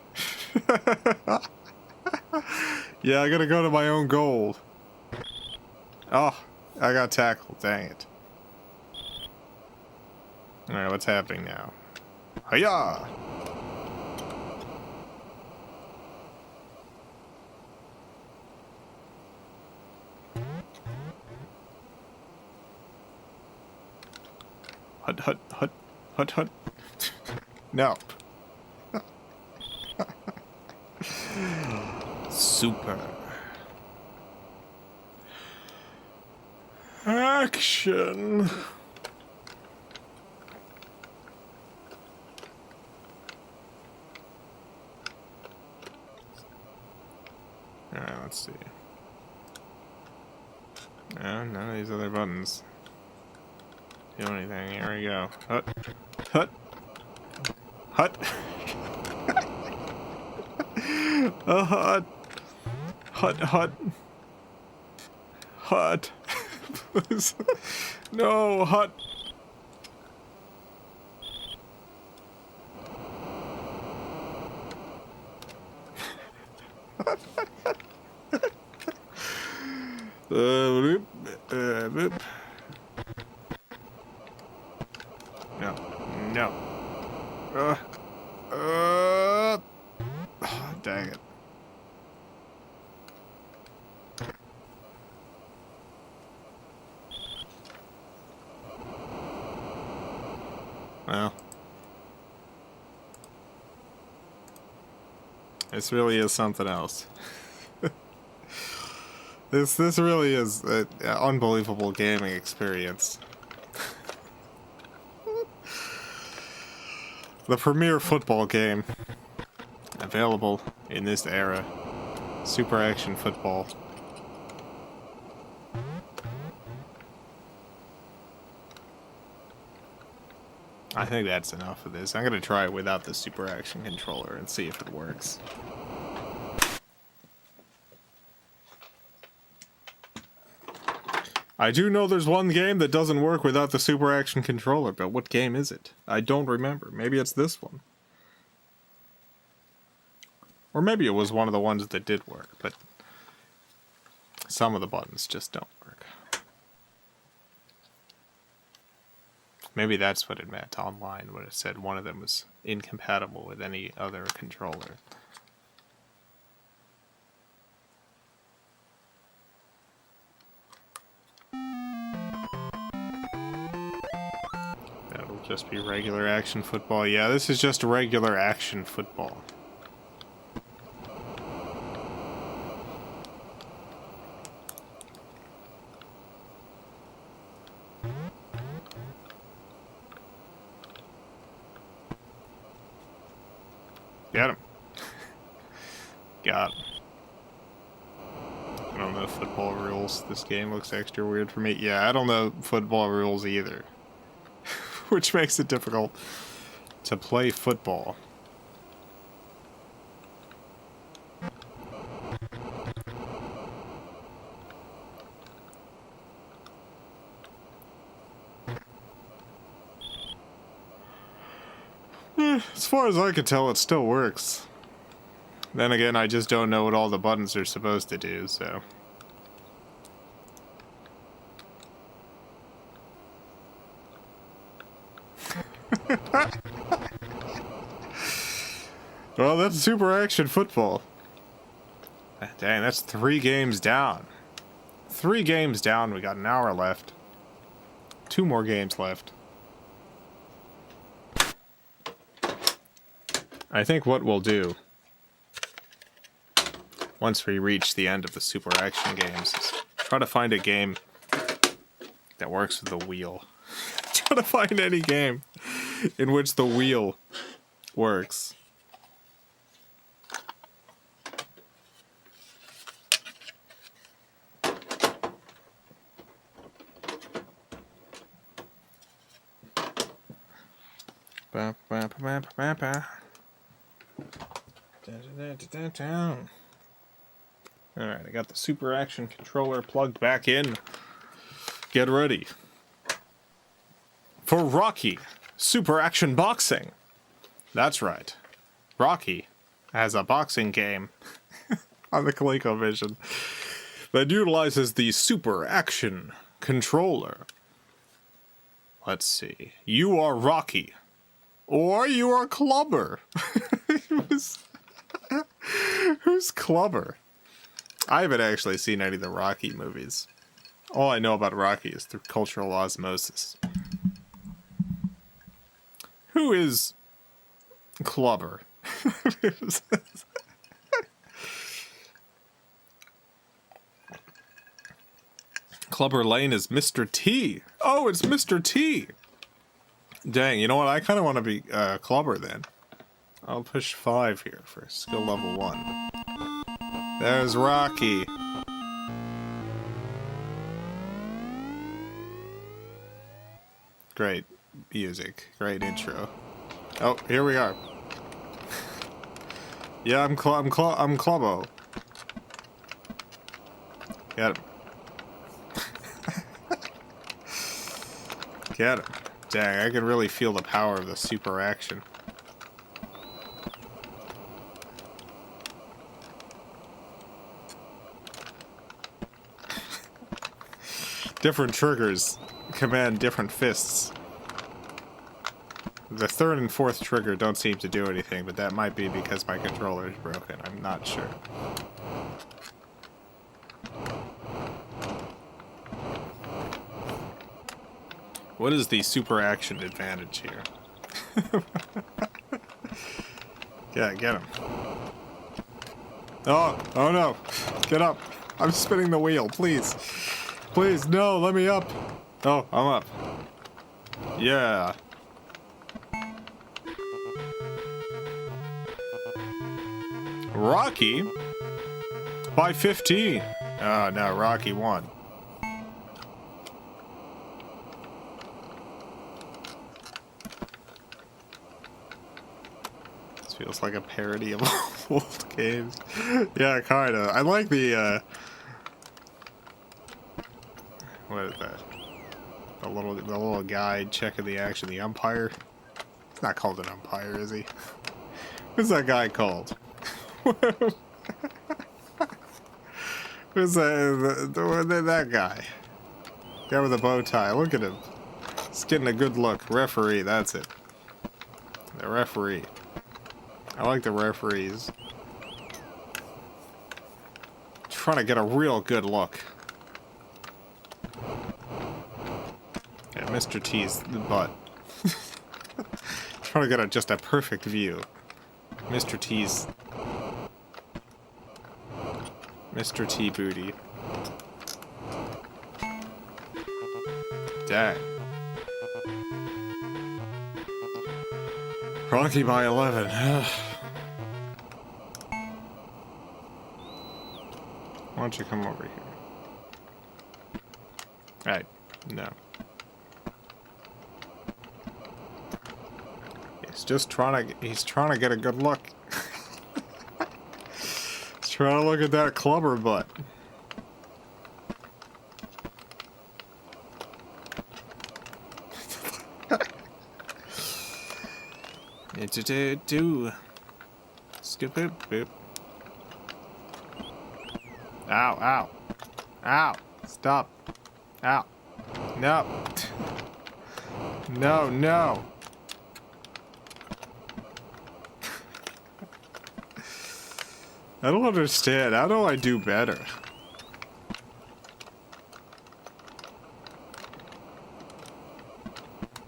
Yeah, I gotta go to my own goal. Oh, I got tackled, dang it. Alright, what's happening now? Hiya! Hut, hut, hut, hut, hut. No. Super. Action. Alright, let's see. No, none of these other buttons do anything. Here we go. Hut. Hut. Hut. A hut. Hut, hut. Hut. Please. No, hut. Boop. No. No. Dang it. Well. This really is something else. This really is an unbelievable gaming experience. The premier football game available in this era. Super action football. I think that's enough of this. I'm gonna try it without the super action controller and see if it works. I do know there's one game that doesn't work without the super action controller, but what game is it? I don't remember. Maybe it's this one. Or maybe it was one of the ones that did work, but some of the buttons just don't work. Maybe that's what it meant online when it said one of them was incompatible with any other controller. That'll just be regular action football. Yeah, this is just regular action football. Got him. Got him. I don't know football rules. This game looks extra weird for me. Yeah, I don't know football rules either. Which makes it difficult to play football. As far as I can tell, it still works. Then again, I just don't know what all the buttons are supposed to do, so... Well, that's super action football. Dang, that's 3 games down. 3 games down, we got an hour left. 2 more games left. I think what we'll do, once we reach the end of the super action games, is try to find a game that works with the wheel. Try to find any game in which the wheel works. Ba, ba, ba, ba, ba, ba. Alright, I got the super action controller plugged back in. Get ready for Rocky Super Action Boxing. That's right. Rocky has a boxing game on the ColecoVision that utilizes the super action controller. Let's see. You are Rocky. Or you are Clubber. Who's Clubber? I haven't actually seen any of the Rocky movies. All I know about Rocky is through cultural osmosis. Who is Clubber? Clubber Lane is Mr. T. Oh, it's Mr. T. Dang, you know what? I kind of want to be Clubber then. I'll push 5 here for skill level 1. There's Rocky. Great music. Great intro. Oh, here we are. Yeah, I'm Clubbo. Get him. Get him. Dang, I can really feel the power of the super action. different triggers command different fists. The third and fourth trigger don't seem to do anything, but that might be because my controller is broken. I'm not sure. What is the super action advantage here? Yeah, get him. Oh no. Get up. I'm spinning the wheel, please. Please, no, let me up. Oh, I'm up. Yeah. Rocky? By 15. Oh, no, Rocky won. This feels like a parody of old games. Yeah, kinda. I like the, what is that? The little guy checking the action, the umpire. It's not called an umpire, is he? What's that guy called? Who's that guy? Guy with a bow tie. Look at him. He's getting a good look. Referee, that's it. The referee. I like the referees. Trying to get a real good look. Yeah, Mr. T's butt. Trying to get just a perfect view. Mr. T's... Mr. T booty. Dang. Rocky by 11. Why don't you come over here? Right. No. He's trying to get a good look. He's trying to look at that clubber butt. Skip it, boop. Ow, ow. Ow. Stop. Ow. No. No, no. I don't understand. How do I do better?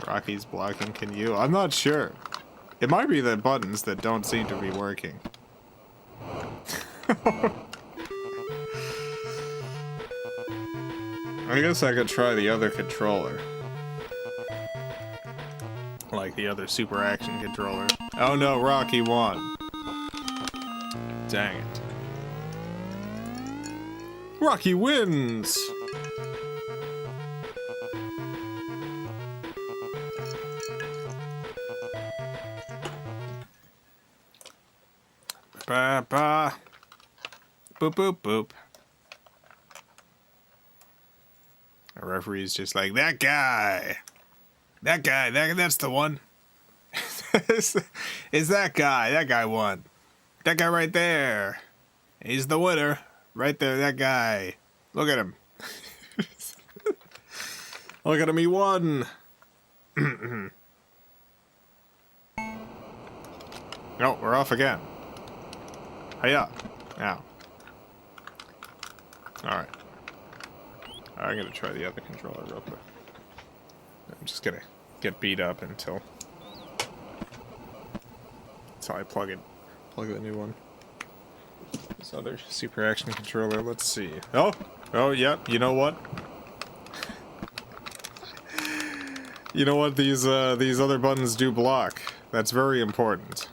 Rocky's blocking. Can you? I'm not sure. It might be the buttons that don't seem to be working. I guess I could try the other controller. Like the other super action controller. Oh no, Rocky won. Dang it. Rocky wins! Ba ba. Boop boop boop. The referee's just like, that guy! That's the one. It's that guy. That guy won. That guy right there. He's the winner. Right there, that guy. Look at him. Look at him, he won. Oh, we're off again. Hiya. Now. Alright. I'm gonna try the other controller real quick. I'm just gonna get beat up until I plug the new one. This other super action controller, let's see. Oh, yep, you know what? You know what these other buttons do block. That's very important.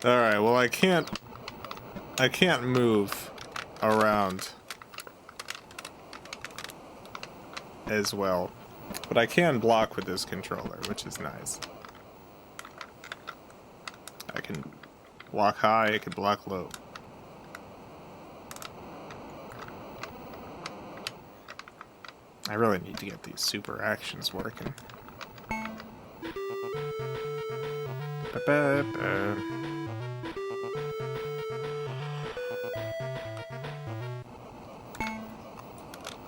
Alright, well I can't move around as well. But I can block with this controller, which is nice. I can block high, I can block low. I really need to get these super actions working. Ba-ba-ba.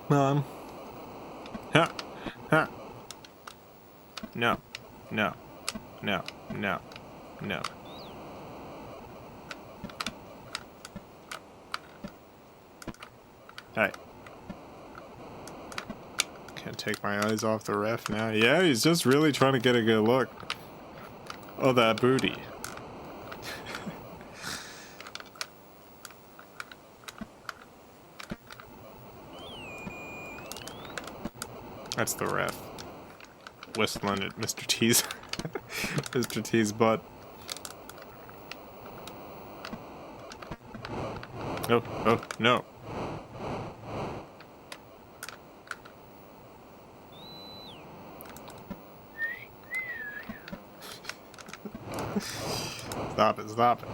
Ha. Ha. No. No. No. No. No. Hey. Can't take my eyes off the ref now. Yeah, he's just really trying to get a good look. Oh, that booty. That's the ref. Whistling at Mr. T's Mr. T's butt. Oh, oh, no. Stop it, stop it.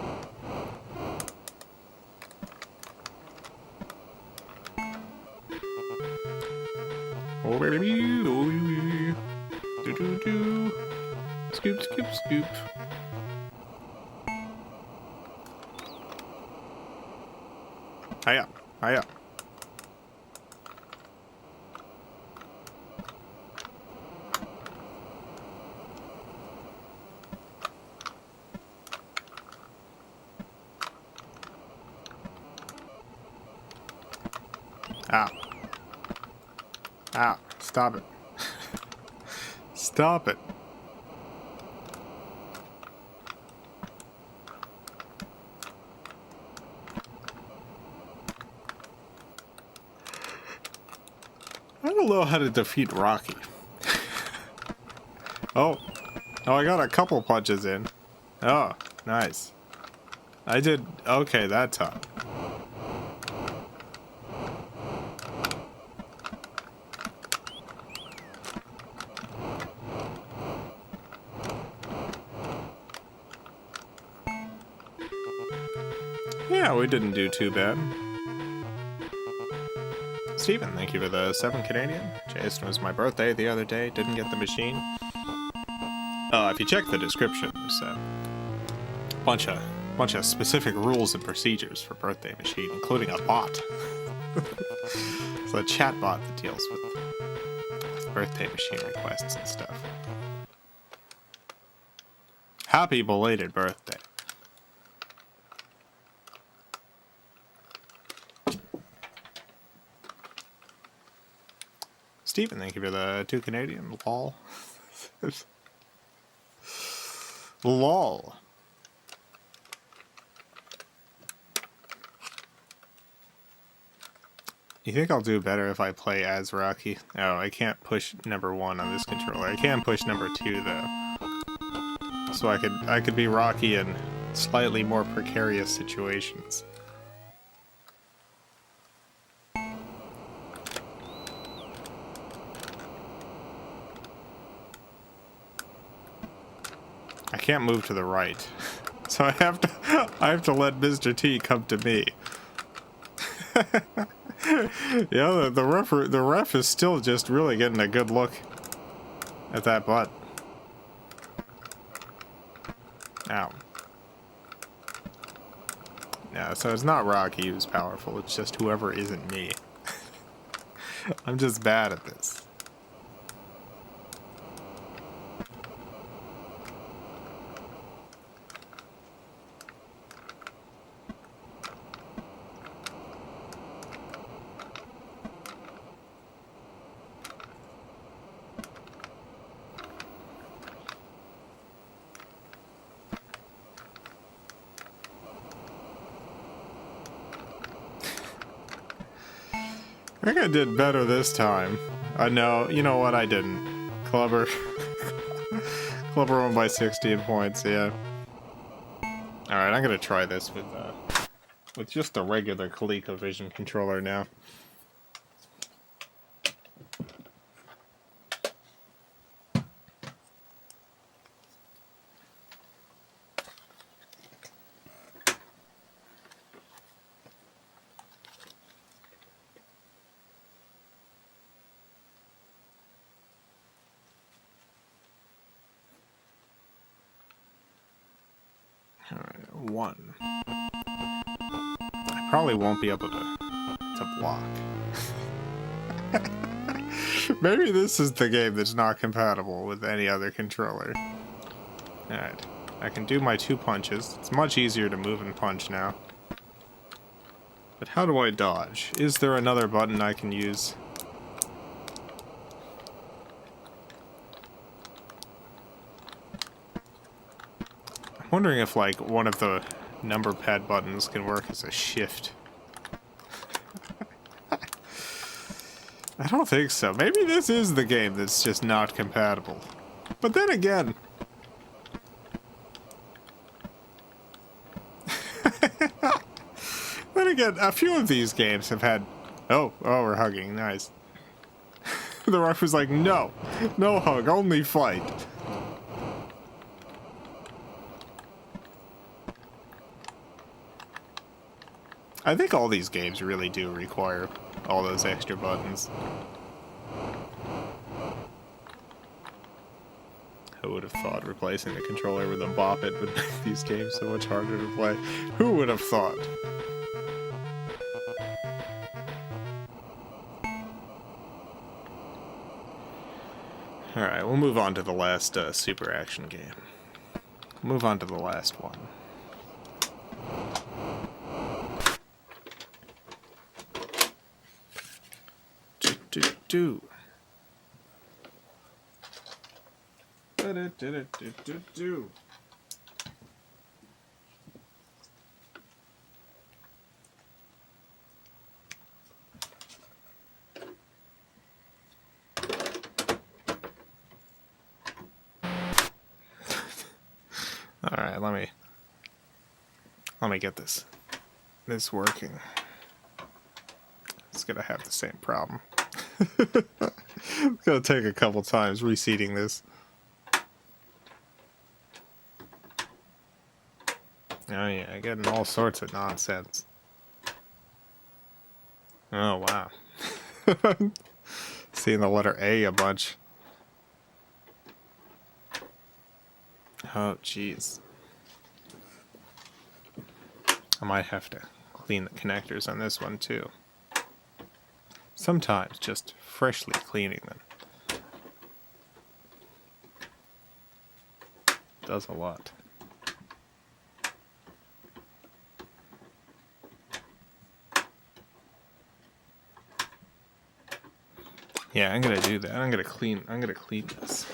Oh, baby, oh, baby. Do, do, do. Scoop, scoop, scoop. Hiya, hiya. Ow. Ow. Stop it. Stop it. I don't know how to defeat Rocky. Oh. Oh, I got a couple punches in. Oh, nice. I did okay that time. Yeah, we didn't do too bad. Steven, thank you for the 7 Canadian. Jason, was my birthday the other day. Didn't get the machine. If you check the description, there's a bunch of specific rules and procedures for birthday machine, including a bot. It's a chat bot that deals with birthday machine requests and stuff. Happy belated birthday. Steven, thank you for the 2 Canadian. Lol. Lol. You think I'll do better if I play as Rocky? Oh, I can't push number 1 on this controller. I can push number 2 though. So I could be Rocky in slightly more precarious situations. I can't move to the right. So I have to let Mr. T come to me. Yeah, the ref is still just really getting a good look at that butt. Ow. Yeah, so it's not Rocky who's powerful, it's just whoever isn't me. I'm just bad at this. I think I did better this time. No, you know what? I didn't. Clever. Clever won by 16 points, yeah. Alright, I'm gonna try this with just a regular ColecoVision controller now. Alright, 1. I probably won't be able to block. Maybe this is the game that's not compatible with any other controller. Alright. I can do my 2 punches. It's much easier to move and punch now. But how do I dodge? Is there another button I can use? I'm wondering if, like, one of the number pad buttons can work as a shift. I don't think so. Maybe this is the game that's just not compatible. But then again... then again, a few of these games have had... Oh, we're hugging. Nice. The ref was like, no. No hug, only fight. I think all these games really do require all those extra buttons. Who would have thought replacing the controller with a bop it would make these games so much harder to play? Who would have thought? Alright, we'll move on to the last super action game. Move on to the last one. Do. Do. All right, let me get this working. It's gonna have the same problem. It's gonna take a couple times reseating this. Oh yeah, getting all sorts of nonsense. Oh wow. Seeing the letter A a bunch. Oh jeez. I might have to clean the connectors on this one too. Sometimes just freshly cleaning them does a lot. Yeah, I'm gonna do that. I'm gonna clean this.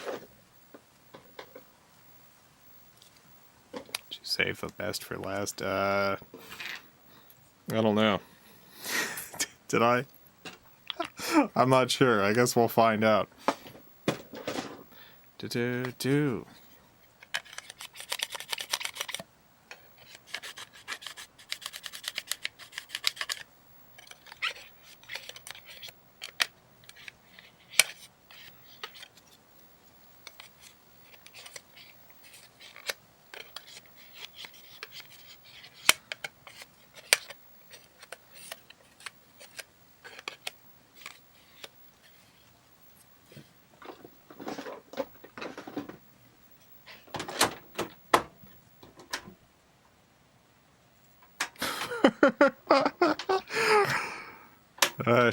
Did you save the best for last? I don't know. Did I? I'm not sure. I guess we'll find out. Do.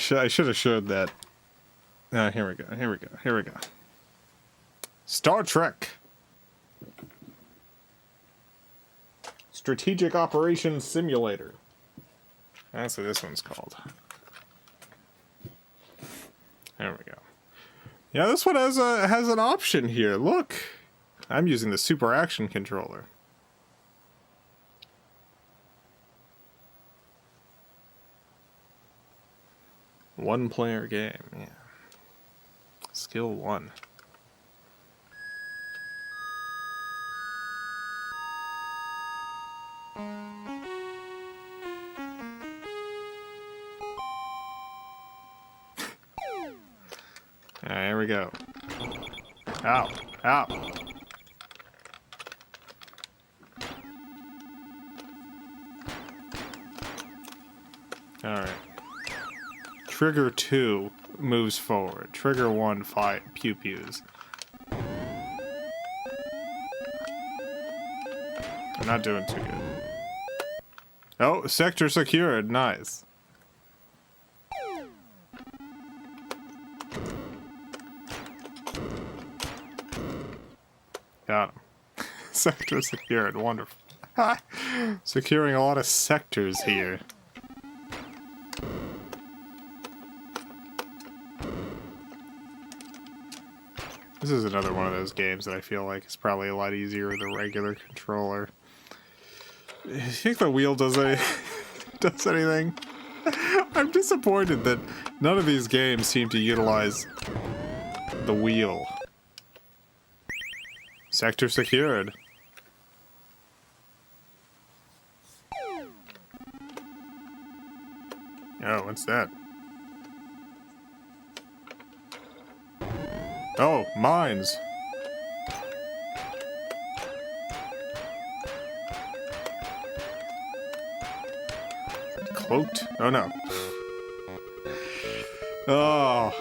I should have showed that. Here we go. Star Trek. Strategic Operations Simulator. That's what this one's called. There we go. Yeah, this one has an option here. Look. I'm using the Super Action controller. One player game, yeah. Skill 1. Alright, here we go. Ow. Alright. Trigger 2 moves forward. Trigger 1 pew-pews. I'm not doing too good. Oh, sector secured. Nice. Got him. Sector secured. Wonderful. Securing a lot of sectors here. This is another one of those games that I feel like is probably a lot easier with a regular controller. You think the wheel does anything? I'm disappointed that none of these games seem to utilize the wheel. Sector secured. Oh, what's that? Oh, mines. Cloaked? Oh no. Oh.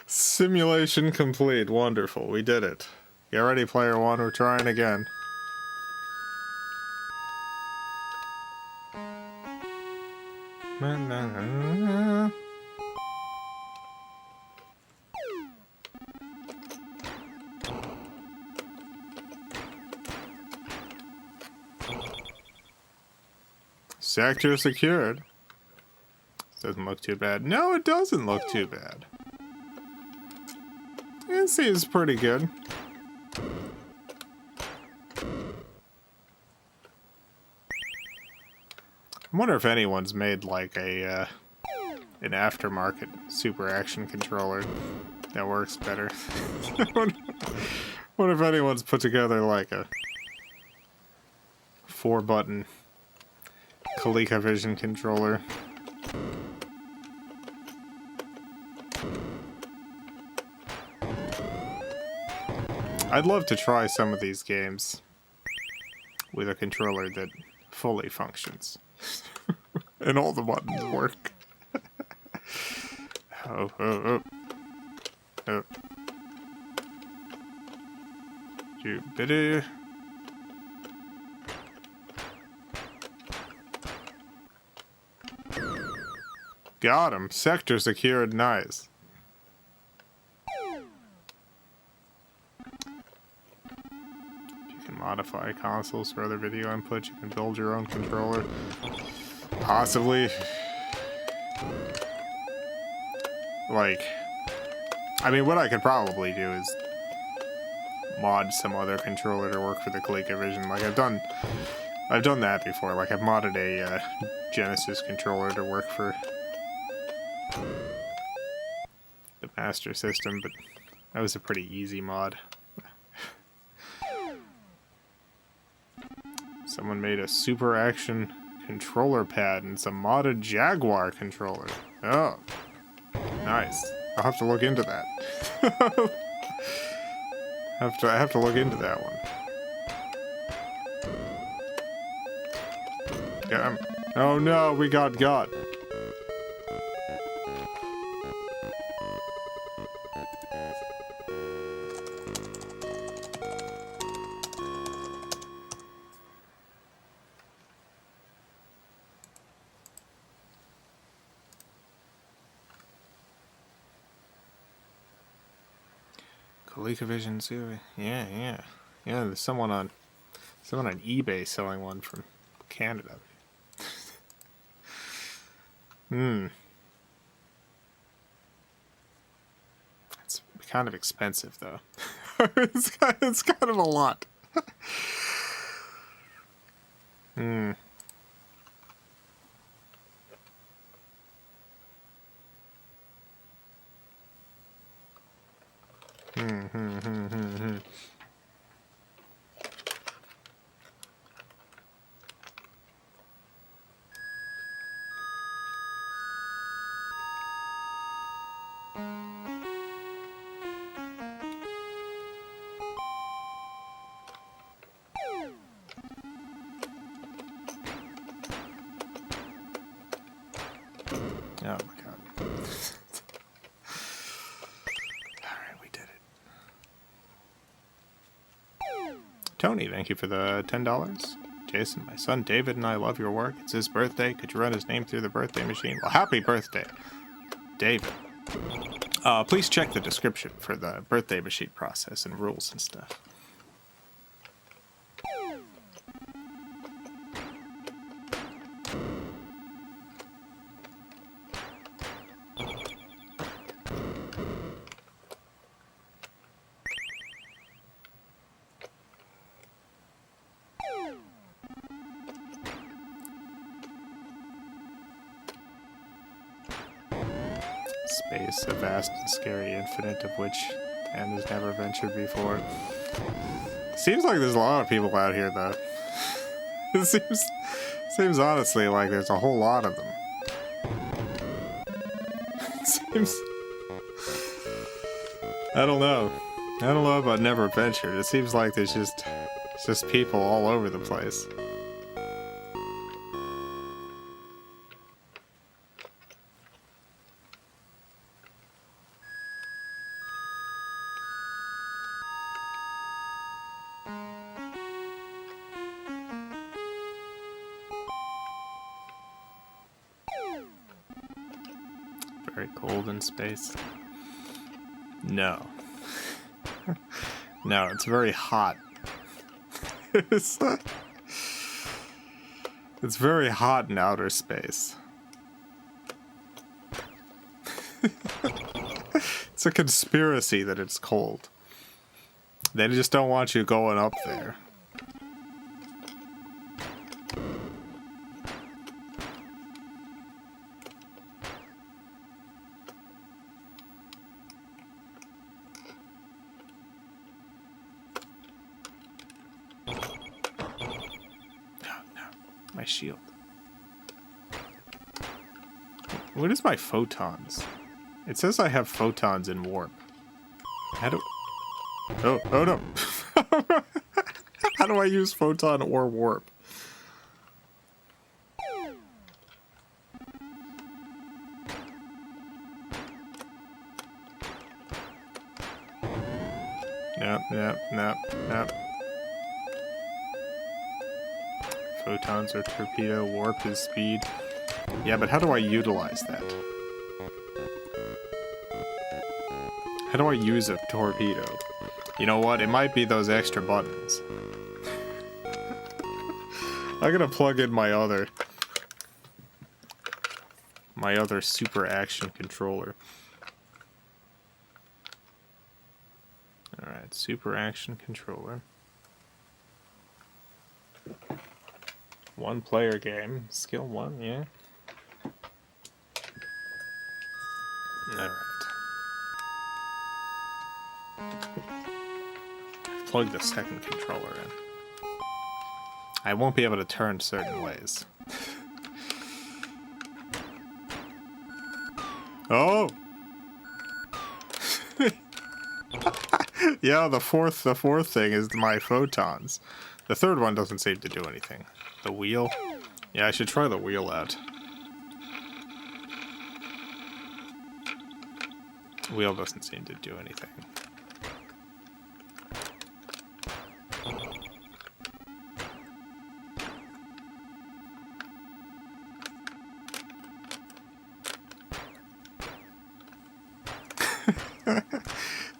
Simulation complete. Wonderful. We did it. Get ready, player one. We're trying again. Sector secured. Doesn't look too bad. No, it doesn't look too bad. It seems pretty good. I wonder if anyone's made like an aftermarket super action controller that works better. Wonder if anyone's put together like a 4-button ColecoVision controller. I'd love to try some of these games with a controller that fully functions. And all the buttons work. Oh. Jupiter. Got him. Sector secured. Nice. You can modify consoles for other video input. You can build your own controller. Possibly. Like, I mean, what I could probably do is mod some other controller to work for the ColecoVision. Like, I've done that before. Like, I've modded a Genesis controller to work for the Master System, but that was a pretty easy mod. Someone made a super action controller pad and some modded Jaguar controller. Oh, nice. I'll have to look into that. I have to look into that one. Yeah. Oh no, we got. ColecoVision too. Yeah. There's someone on eBay selling one from Canada. It's kind of expensive though. it's kind of a lot. Oh my god. Alright, we did it. Tony, thank you for the $10. Jason, my son David and I love your work. It's his birthday. Could you run his name through the birthday machine? Well, happy birthday, David. Please check the description for the birthday machine process and rules and stuff. Space, a vast and scary infinite of which man has never ventured before. Seems like there's a lot of people out here, though. It seems honestly like there's a whole lot of them. It seems... I don't know. I don't know about never ventured. It seems like there's just people all over the place. Very cold in space. No. No, it's very hot. It's very hot in outer space. It's a conspiracy that it's cold. They just don't want you going up there. My shield. What is my photons? It says I have photons in warp. How do... Oh no. How do I use photon or warp? Nope. Photons are torpedo, warp is speed. Yeah, but how do I utilize that? How do I use a torpedo? You know what? It might be those extra buttons. I'm gonna plug in my other super action controller. Alright, super action controller. One player game. Skill 1, yeah. Alright. Plug the second controller in. I won't be able to turn certain ways. Oh! Yeah, the fourth thing is my photons. The third one doesn't seem to do anything. The wheel? Yeah, I should try the wheel out. The wheel doesn't seem to do anything.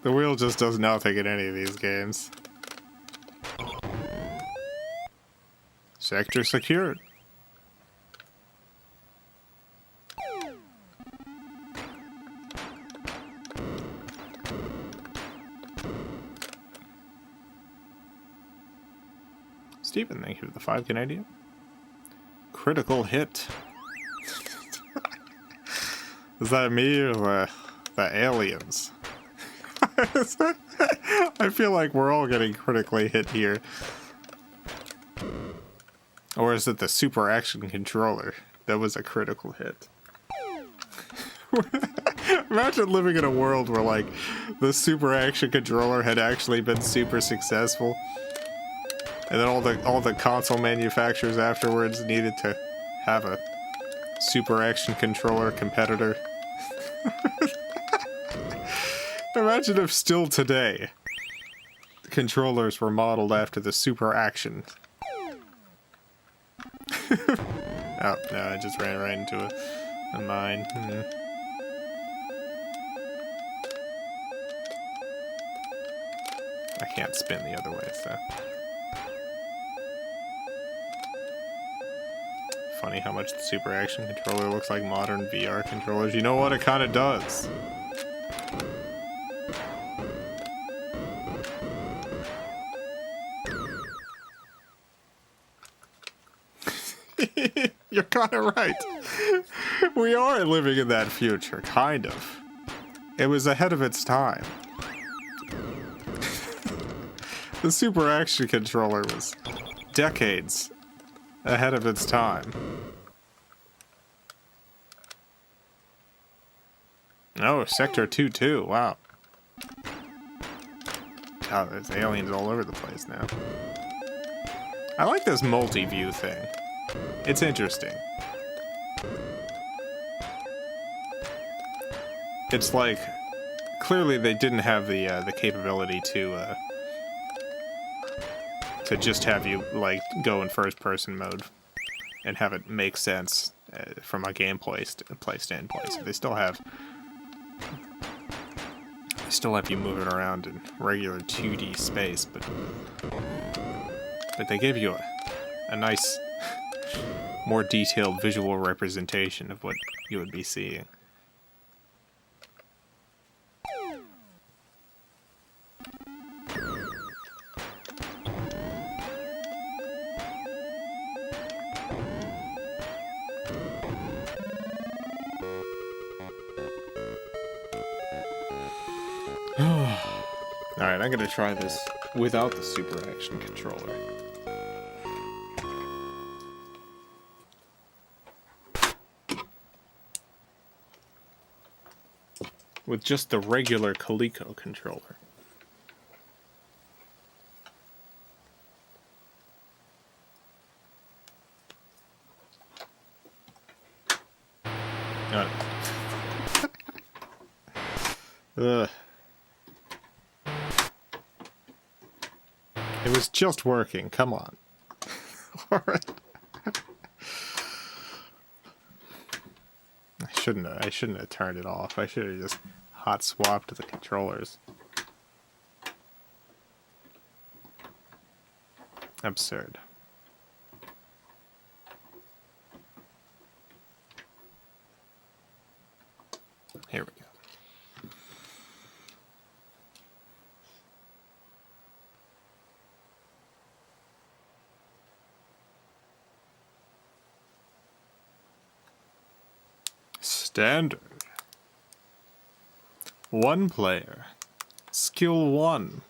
The wheel just does nothing in any of these games. Sector secured. Stephen, thank you for the 5 Canadian. Critical hit. Is that me or the aliens? I feel like we're all getting critically hit here. Or is it the super action controller that was a critical hit? Imagine living in a world where, like, the super action controller had actually been super successful. And then all the console manufacturers afterwards needed to have a super action controller competitor. Imagine if still today, controllers were modeled after the super action. Oh, no, I just ran right into a mine. I can't spin the other way, so... Funny how much the Super Action controller looks like modern VR controllers. You know what? It kind of does. You're kind of right. We are living in that future, kind of. It was ahead of its time. The Super Action controller was decades ahead of its time. Oh, Sector 2-2, wow. God, there's aliens all over the place now. I like this multi-view thing. It's interesting. It's like, clearly they didn't have the capability to just have you, like, go in first-person mode and have it make sense from a gameplay standpoint. So they still have you moving around in regular 2D space, but they gave you a nice, more detailed visual representation of what you would be seeing. Alright, I'm gonna try this without the Super Action controller. With just the regular Coleco controller. Ugh. It was just working, come on. Alright. I shouldn't have turned it off. I should have just hot swapped the controllers. Absurd. Here we go. Standard. 1 player. Skill 1.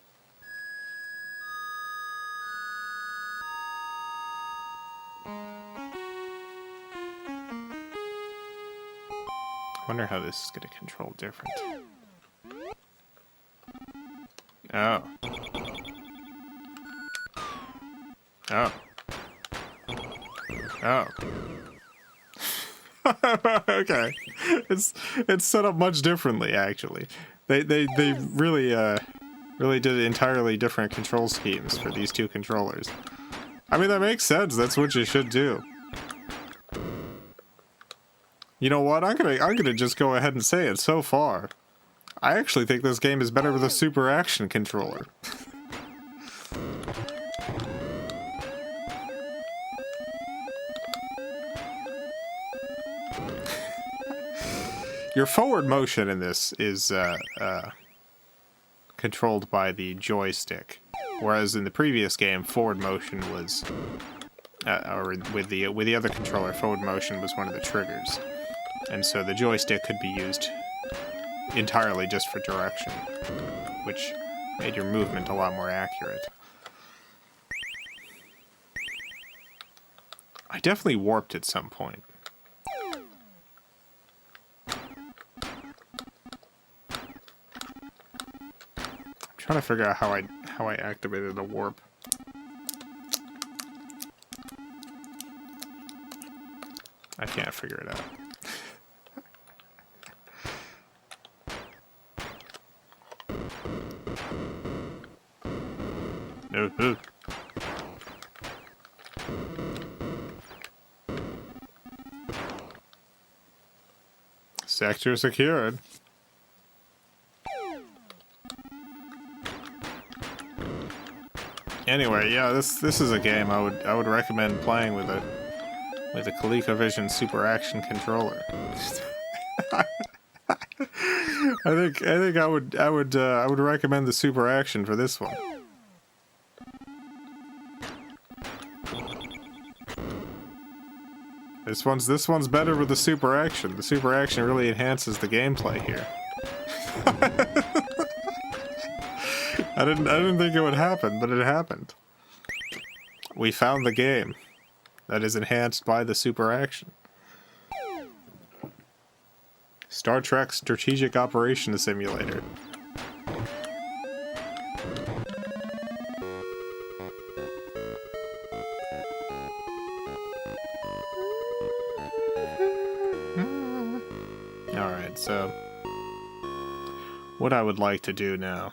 Wonder how this is going to control different. Oh. Oh. Oh. Okay. It's set up much differently, actually. They really did entirely different control schemes for these two controllers. I mean, that makes sense. That's what you should do. You know what? I'm gonna just go ahead and say it. So far, I actually think this game is better with a Super Action controller. Your forward motion in this is controlled by the joystick, whereas in the previous game, forward motion was, or with the other controller, forward motion was one of the triggers, and so the joystick could be used entirely just for direction, which made your movement a lot more accurate. I definitely warped at some point. Trying to figure out how I activated the warp. I can't figure it out. Sector secured. Anyway, yeah, this is a game I would recommend playing with a ColecoVision Super Action controller. I think I would recommend the Super Action for this one. This one's better with the Super Action. The Super Action really enhances the gameplay here. I didn't think it would happen, but it happened. We found the game that is enhanced by the Super Action. Star Trek Strategic Operations Simulator. Alright, so what I would like to do now.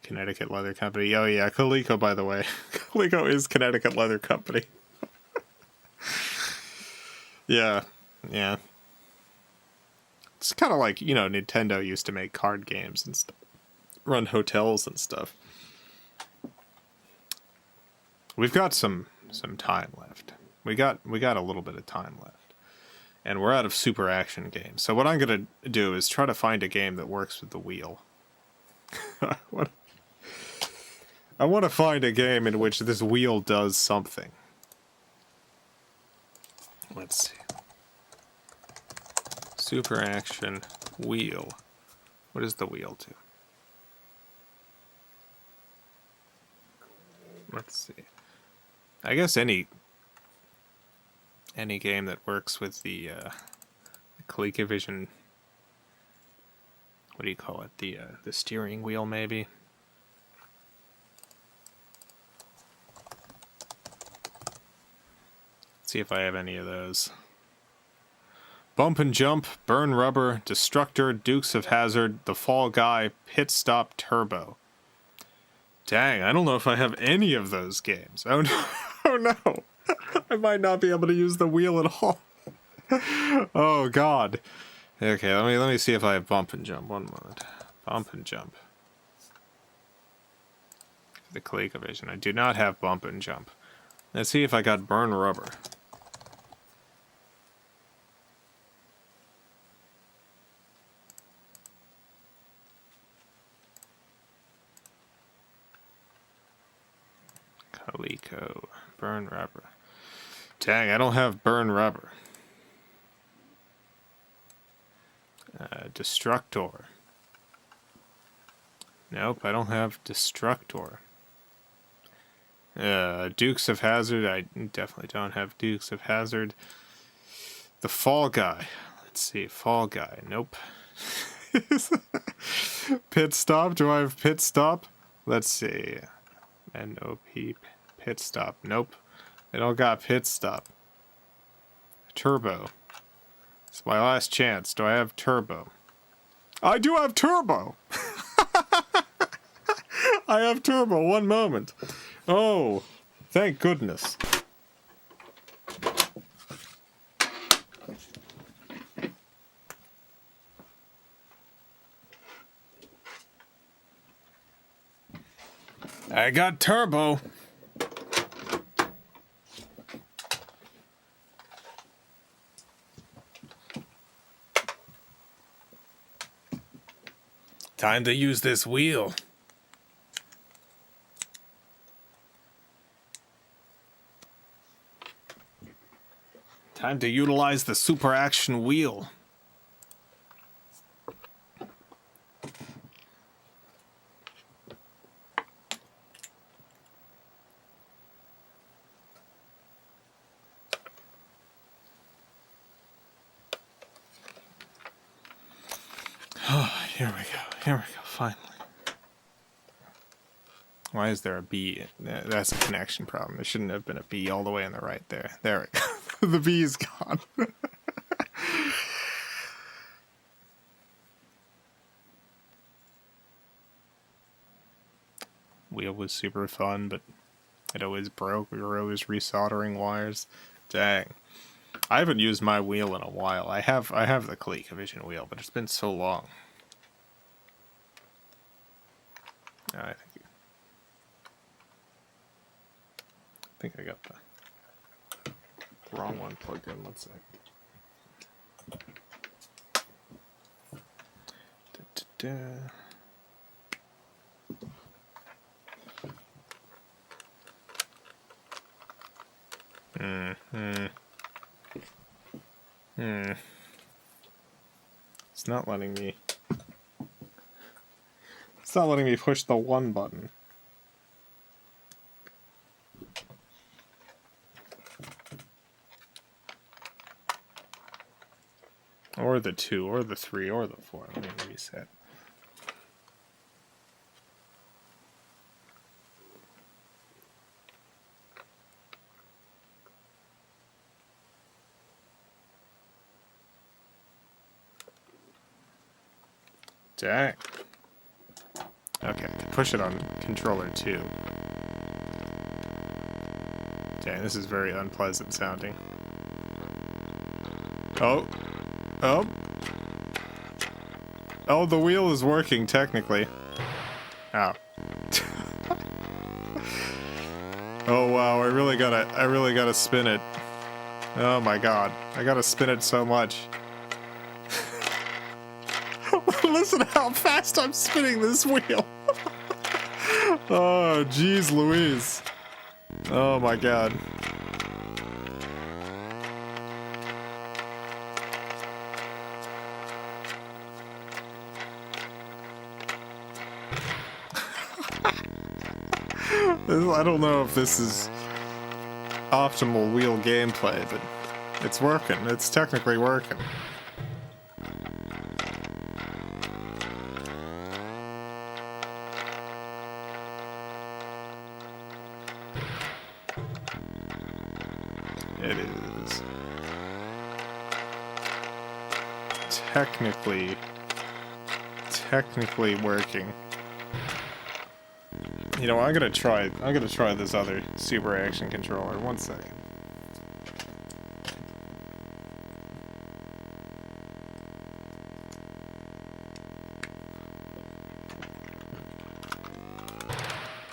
Connecticut Leather Company. Oh yeah, Coleco, by the way. Coleco is Connecticut Leather Company. Yeah. It's kind of like, you know, Nintendo used to make card games and stuff. Run hotels and stuff. We've got some time left. We got a little bit of time left. And we're out of Super Action games. So what I'm going to do is try to find a game that works with the wheel. I want to find a game in which this wheel does something. Let's see. Super Action wheel. What does the wheel do? Let's see. I guess any game that works with the ColecoVision. What do you call it? The steering wheel, maybe. Let's see if I have any of those. Bump and Jump, Burn Rubber, Destructor, Dukes of Hazzard, The Fall Guy, Pit Stop Turbo. Dang, I don't know if I have any of those games. Oh no. Oh no. I might not be able to use the wheel at all. Oh god. Okay, let me see if I have Bump and Jump. One moment. Bump and Jump. The ColecoVision. I do not have Bump and Jump. Let's see if I got Burn Rubber. Coleco. Burn Rubber. Dang, I don't have Burn Rubber. Destructor. Nope, I don't have Destructor. Dukes of Hazzard. I definitely don't have Dukes of Hazzard. The Fall Guy. Let's see. Fall Guy. Nope. Pit Stop. Do I have Pit Stop? Let's see. NOP. Pit Stop. Nope. I don't got Pit Stop. Turbo. It's my last chance. Do I have Turbo? I do have Turbo! I have Turbo. One moment. Oh, thank goodness. I got Turbo. Time to use this wheel. Time to utilize the Super Action wheel. Oh, here we go, finally. Why is there a B? That's a connection problem. There shouldn't have been a B all the way on the right there. There we go. The B is gone. Wheel was super fun, but it always broke. We were always resoldering wires. Dang. I haven't used my wheel in a while. I have the ColecoVision wheel, but it's been so long. I think I got the wrong one plugged in. One sec. It's not letting me. It's not letting me push the one button. Or the 2, or the 3, or the 4. Let me reset. Dang. Okay, push it on controller 2. Dang, this is very unpleasant sounding. Oh. Oh. Oh, the wheel is working, technically. Ow. Oh, wow, I really gotta spin it. Oh my god. I gotta spin it so much. Listen how fast I'm spinning this wheel. Oh, jeez Louise. Oh my god. I don't know if this is optimal wheel gameplay, but it's working. It's technically working. It is technically working. You know, I'm gonna try this other super action controller. One second.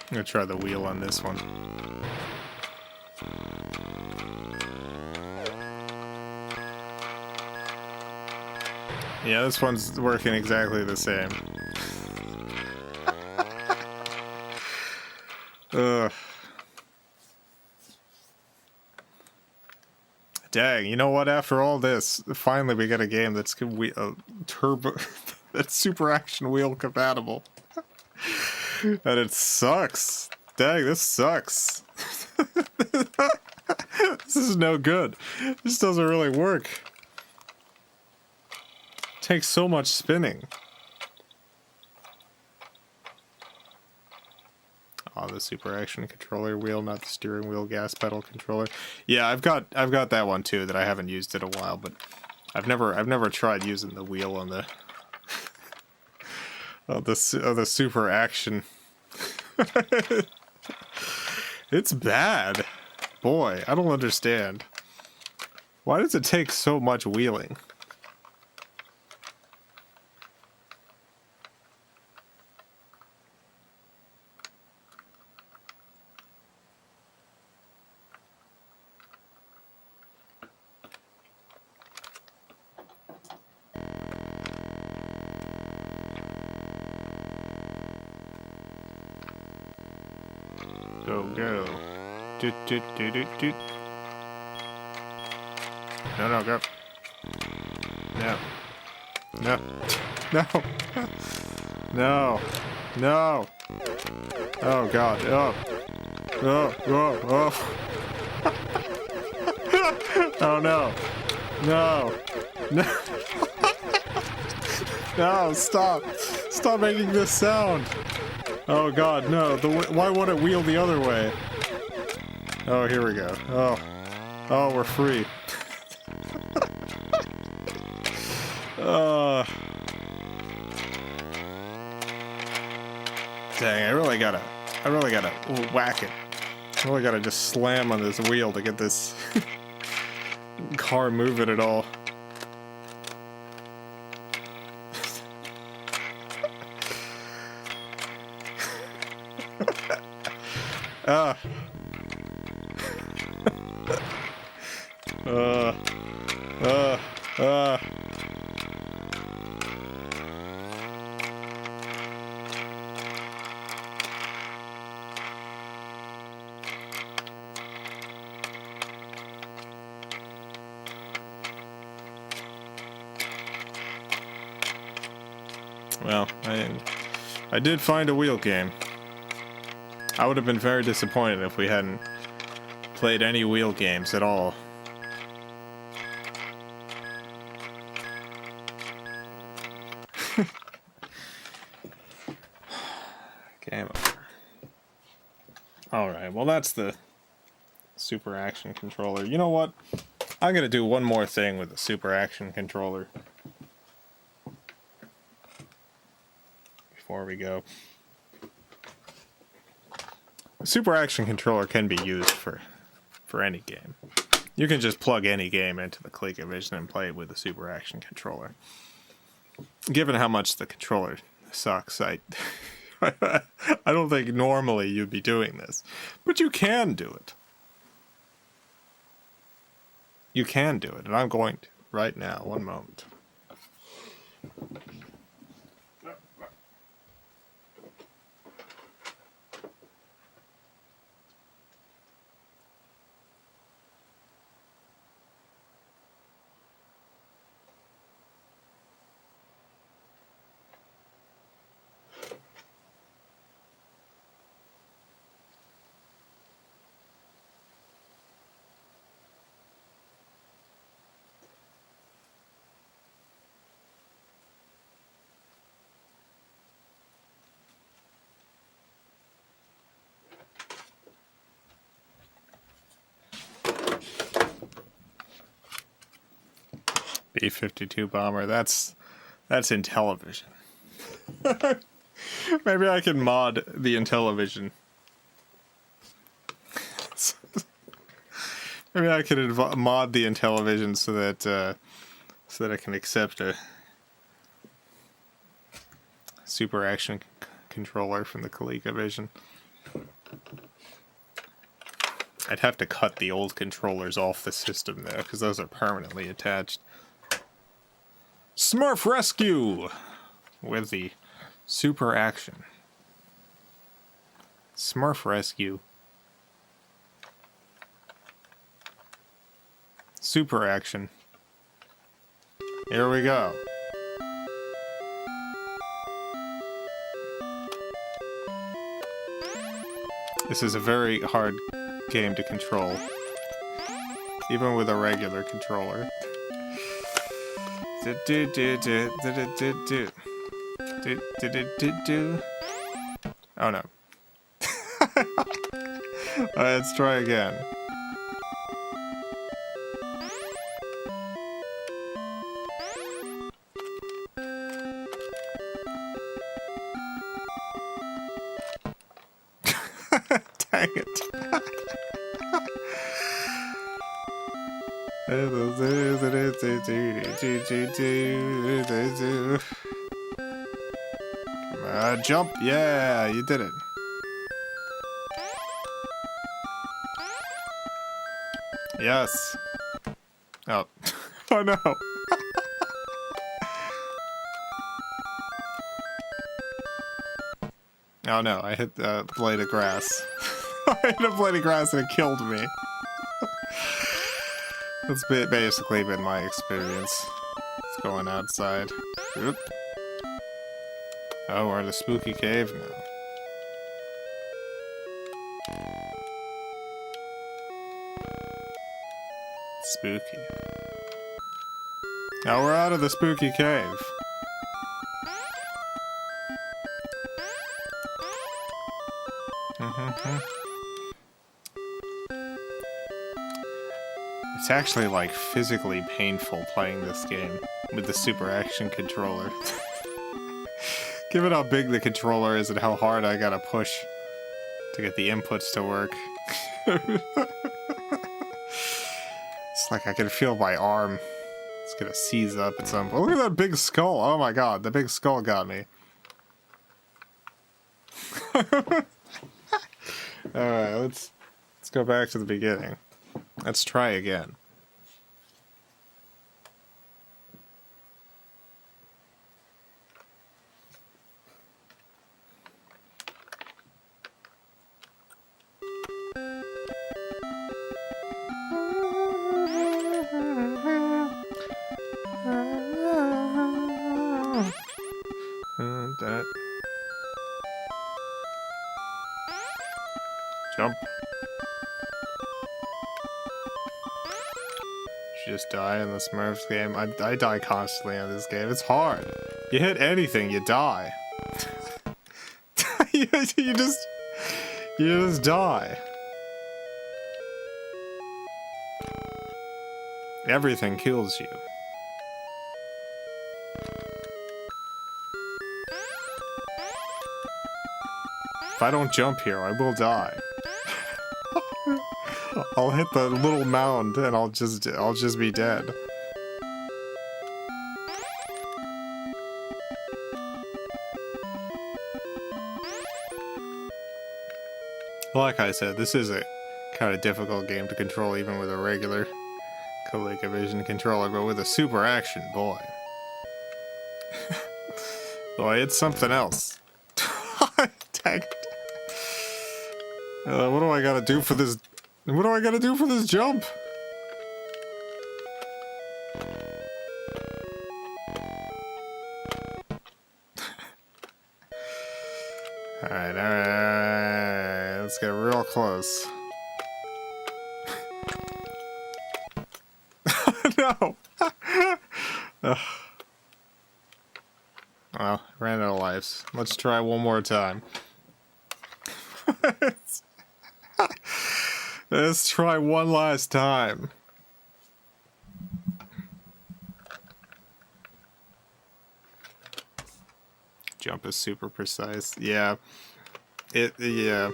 I'm gonna try the wheel on this one. Yeah, this one's working exactly the same. Ugh. Dang, you know what? After all this, finally we get a game that's turbo, that's super action wheel compatible. And it sucks. Dang, this sucks. This is no good. This doesn't really work. It takes so much spinning. Oh, the super action controller wheel, not the steering wheel gas pedal controller. Yeah, I've got that one too that I haven't used in a while, but I've never tried using the wheel on the the super action. It's bad. Boy, I don't understand. Why does it take so much wheeling? Go. Doot. No, go. No. Oh god. Oh. Oh no. No, stop making this sound. Oh god, no. Why won't it wheel the other way? Oh, here we go. Oh, we're free. Dang, I really gotta whack it. I really gotta just slam on this wheel to get this car moving at all. Ah. Well, I did find a wheel game. I would have been very disappointed if we hadn't played any wheel games at all. Game over. Alright, well that's the Super Action Controller. You know what? I'm gonna do one more thing with the Super Action Controller before we go. The Super Action Controller can be used for any game. You can just plug any game into the ColecoVision and play it with the Super Action Controller. Given how much the controller sucks, I don't think normally you'd be doing this. But you can do it. You can do it, and I'm going to right now. One moment. B-52 bomber. That's Intellivision. Maybe I can mod the Intellivision. Maybe I could mod the Intellivision so that I can accept a Super Action controller from the ColecoVision. I'd have to cut the old controllers off the system though, because those are permanently attached. Smurf Rescue with the Super Action. Smurf Rescue. Super Action. Here we go. This is a very hard game to control, even with a regular controller. Oh no. Let's try again. Dang it. Come on, jump! Yeah, you did it. Yes. Oh. Oh no. Oh no, I hit the blade of grass. I hit a blade of grass and it killed me. That's basically been my experience. It's going outside. Oop. Oh, we're in a spooky cave now. Spooky. Now we're out of the spooky cave. It's actually like physically painful playing this game with the Super Action controller. Given how big the controller is and how hard I gotta push to get the inputs to work. It's like I can feel my arm. It's gonna seize up at some point. Look at that big skull. Oh my god, the big skull got me. Alright, let's go back to the beginning. Let's try again. That. Jump. You just die in the Smurfs game. I die constantly in this game. It's hard. You hit anything, you die. you just die. Everything kills you. If I don't jump here, I will die. I'll hit the little mound and I'll just be dead. Like I said, this is a kind of difficult game to control even with a regular ColecoVision controller, but with a super action, boy. Boy, it's something else. Dang it. What do I gotta do for this? What do I gotta do for this jump? Alright. Let's get real close. No! Well, ran out of lives. Let's try one more time. Let's try one last time. Jump is super precise. Yeah. Yeah.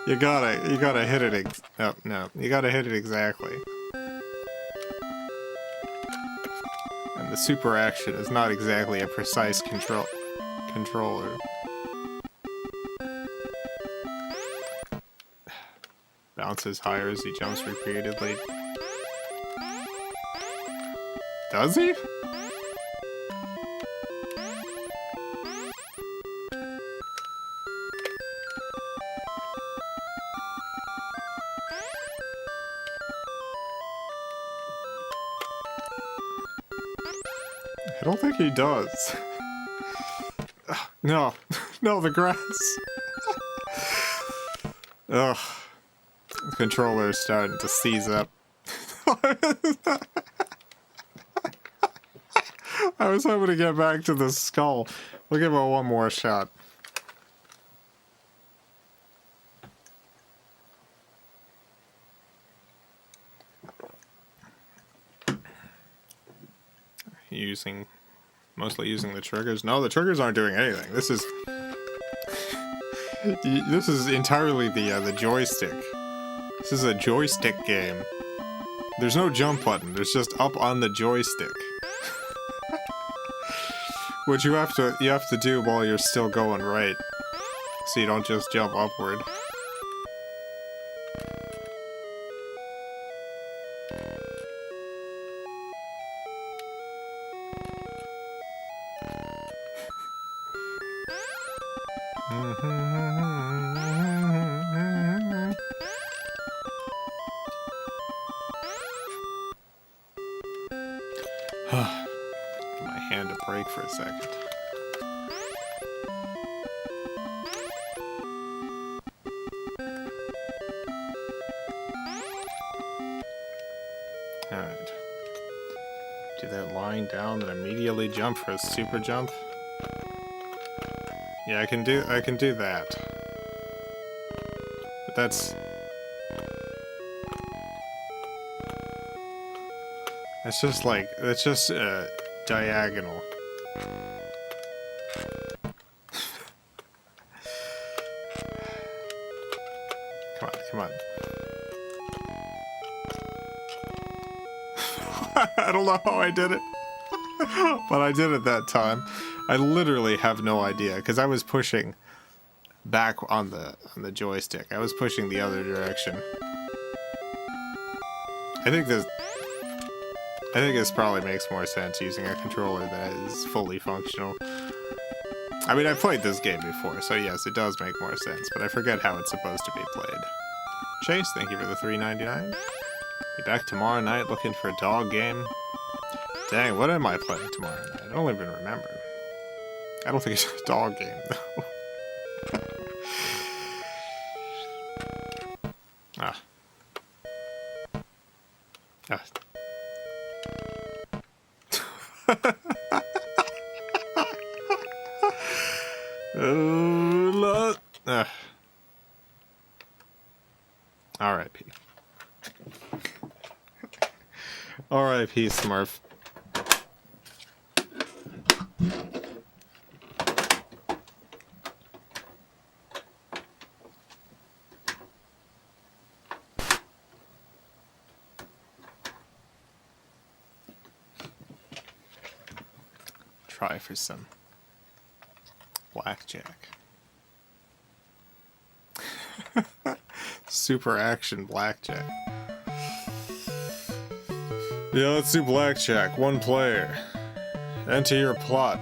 You gotta hit it no, you gotta hit it exactly. And the super action is not exactly a precise controller. Bounces higher as he jumps repeatedly. Does he? I don't think he does. No. No, the grass. Ugh. The controller is starting to seize up. I was hoping to get back to the skull. We'll give it one more shot. Mostly using the triggers. No, the triggers aren't doing anything. This is entirely the joystick. This is a joystick game. There's no jump button. There's just up on the joystick, which you have to do while you're still going right, so you don't just jump upward. Give my hand a break for a second. Alright. Do that lying down and immediately jump for a super jump. Yeah, I can do that. But that's just diagonal. Come on. I don't know how I did it. But I did it that time. I literally have no idea, because I was pushing back on the joystick. I was pushing the other direction. I think this probably makes more sense using a controller that is fully functional. I mean, I've played this game before, so yes, it does make more sense, but I forget how it's supposed to be played. Chase, thank you for the $3.99. Be back tomorrow night looking for a dog game. Dang, what am I playing tomorrow night? I don't even remember. I don't think it's a dog game, though. Ah. Ah. R.I.P. R.I.P. Smurf. Try for some blackjack. Super action blackjack. Yeah, let's do blackjack. One player. Enter your pot.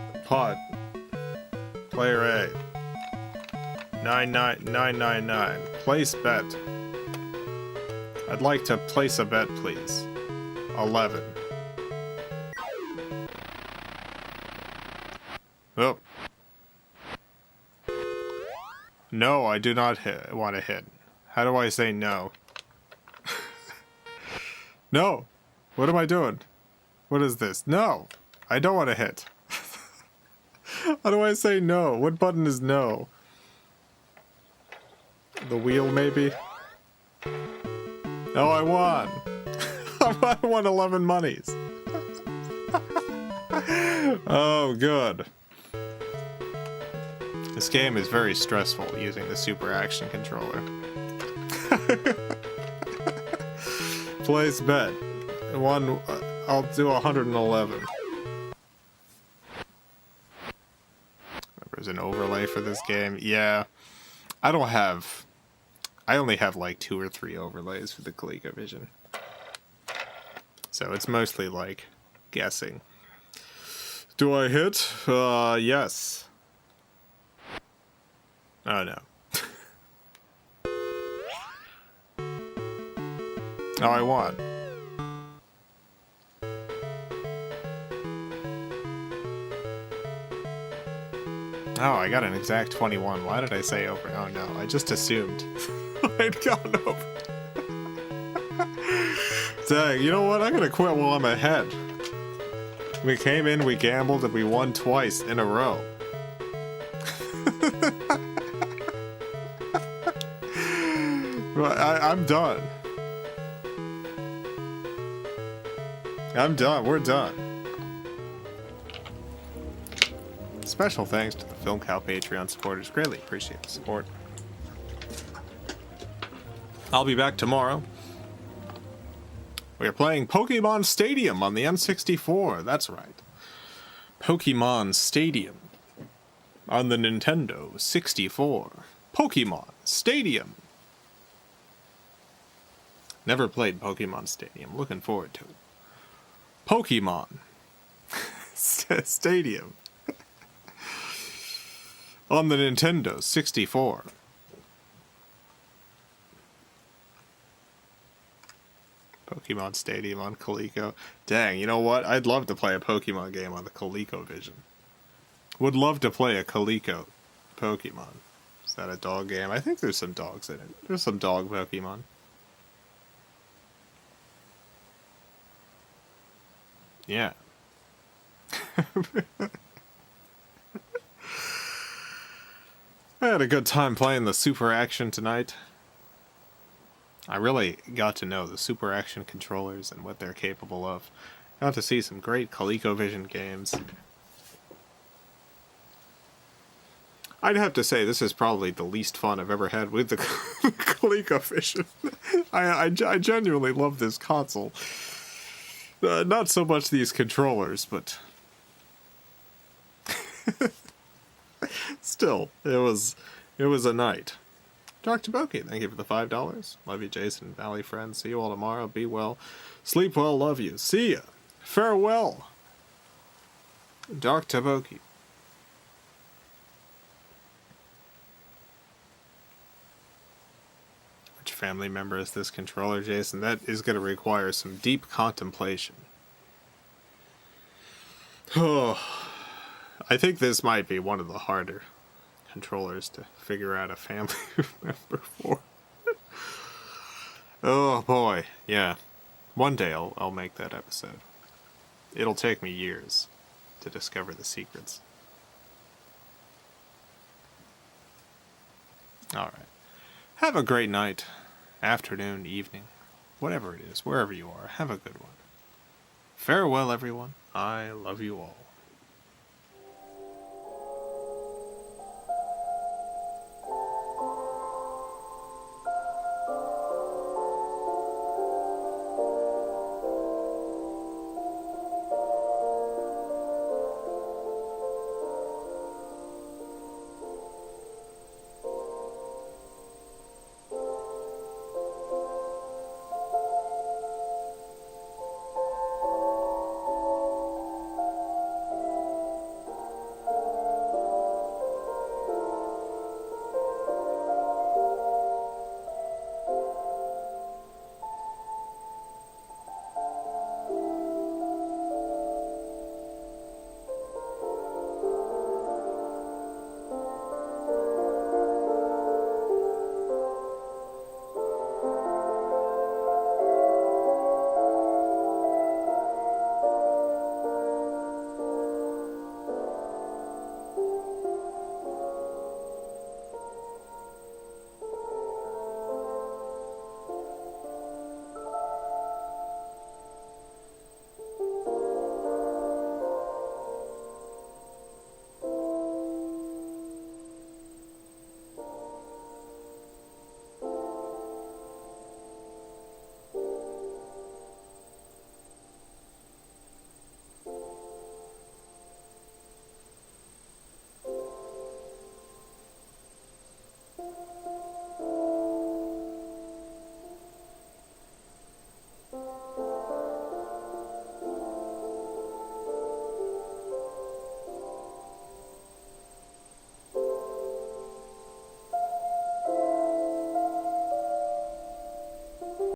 Player A. 99999. Place bet. I'd like to place a bet, please. 11. Oh. No, I do not want to hit. How do I say no? No! What am I doing? What is this? No! I don't want to hit. How do I say no? What button is no? The wheel, maybe? Oh, I won! I won 11 monies. Oh, good. This game is very stressful using the Super Action controller. Place bet. I'll do 111. There's an overlay for this game. Yeah. I only have like 2 or 3 overlays for the ColecoVision. So it's mostly like guessing. Do I hit? Yes. Oh no. Oh, I won. Oh, I got an exact 21. Why did I say over? Oh no, I just assumed I'd gone over. Dang, you know what? I'm gonna quit while I'm ahead. We came in, we gambled, and we won twice in a row. I'm done. I'm done. We're done. Special thanks to the FilmCow Patreon supporters. Greatly appreciate the support. I'll be back tomorrow. We are playing Pokémon Stadium on the N64. That's right. Pokémon Stadium on the Nintendo 64. Pokémon Stadium. Never played Pokémon Stadium. Looking forward to it. Pokémon Stadium on the Nintendo 64. Pokémon Stadium on Coleco. Dang, you know what? I'd love to play a Pokemon game on the ColecoVision. Would love to play a Coleco Pokemon. Is that a dog game? I think there's some dogs in it. There's some dog Pokemon. Yeah. I had a good time playing the Super Action tonight. I really got to know the Super Action controllers and what they're capable of. Got to see some great ColecoVision games. I'd have to say this is probably the least fun I've ever had with the ColecoVision. I genuinely love this console. Not so much these controllers, but still, it was a night. Dr. Bokeh, thank you for the $5. Love you, Jason, Valley friends. See you all tomorrow. Be well. Sleep well. Love you. See ya. Farewell. Dr. Bokeh. Which family member is this controller, Jason? That is going to require some deep contemplation. Oh, I think this might be one of the harder controllers to figure out a family member for. Oh boy, yeah. One day I'll make that episode. It'll take me years to discover the secrets. Alright. Have a great night, afternoon, evening, whatever it is, wherever you are. Have a good one. Farewell, everyone. I love you all.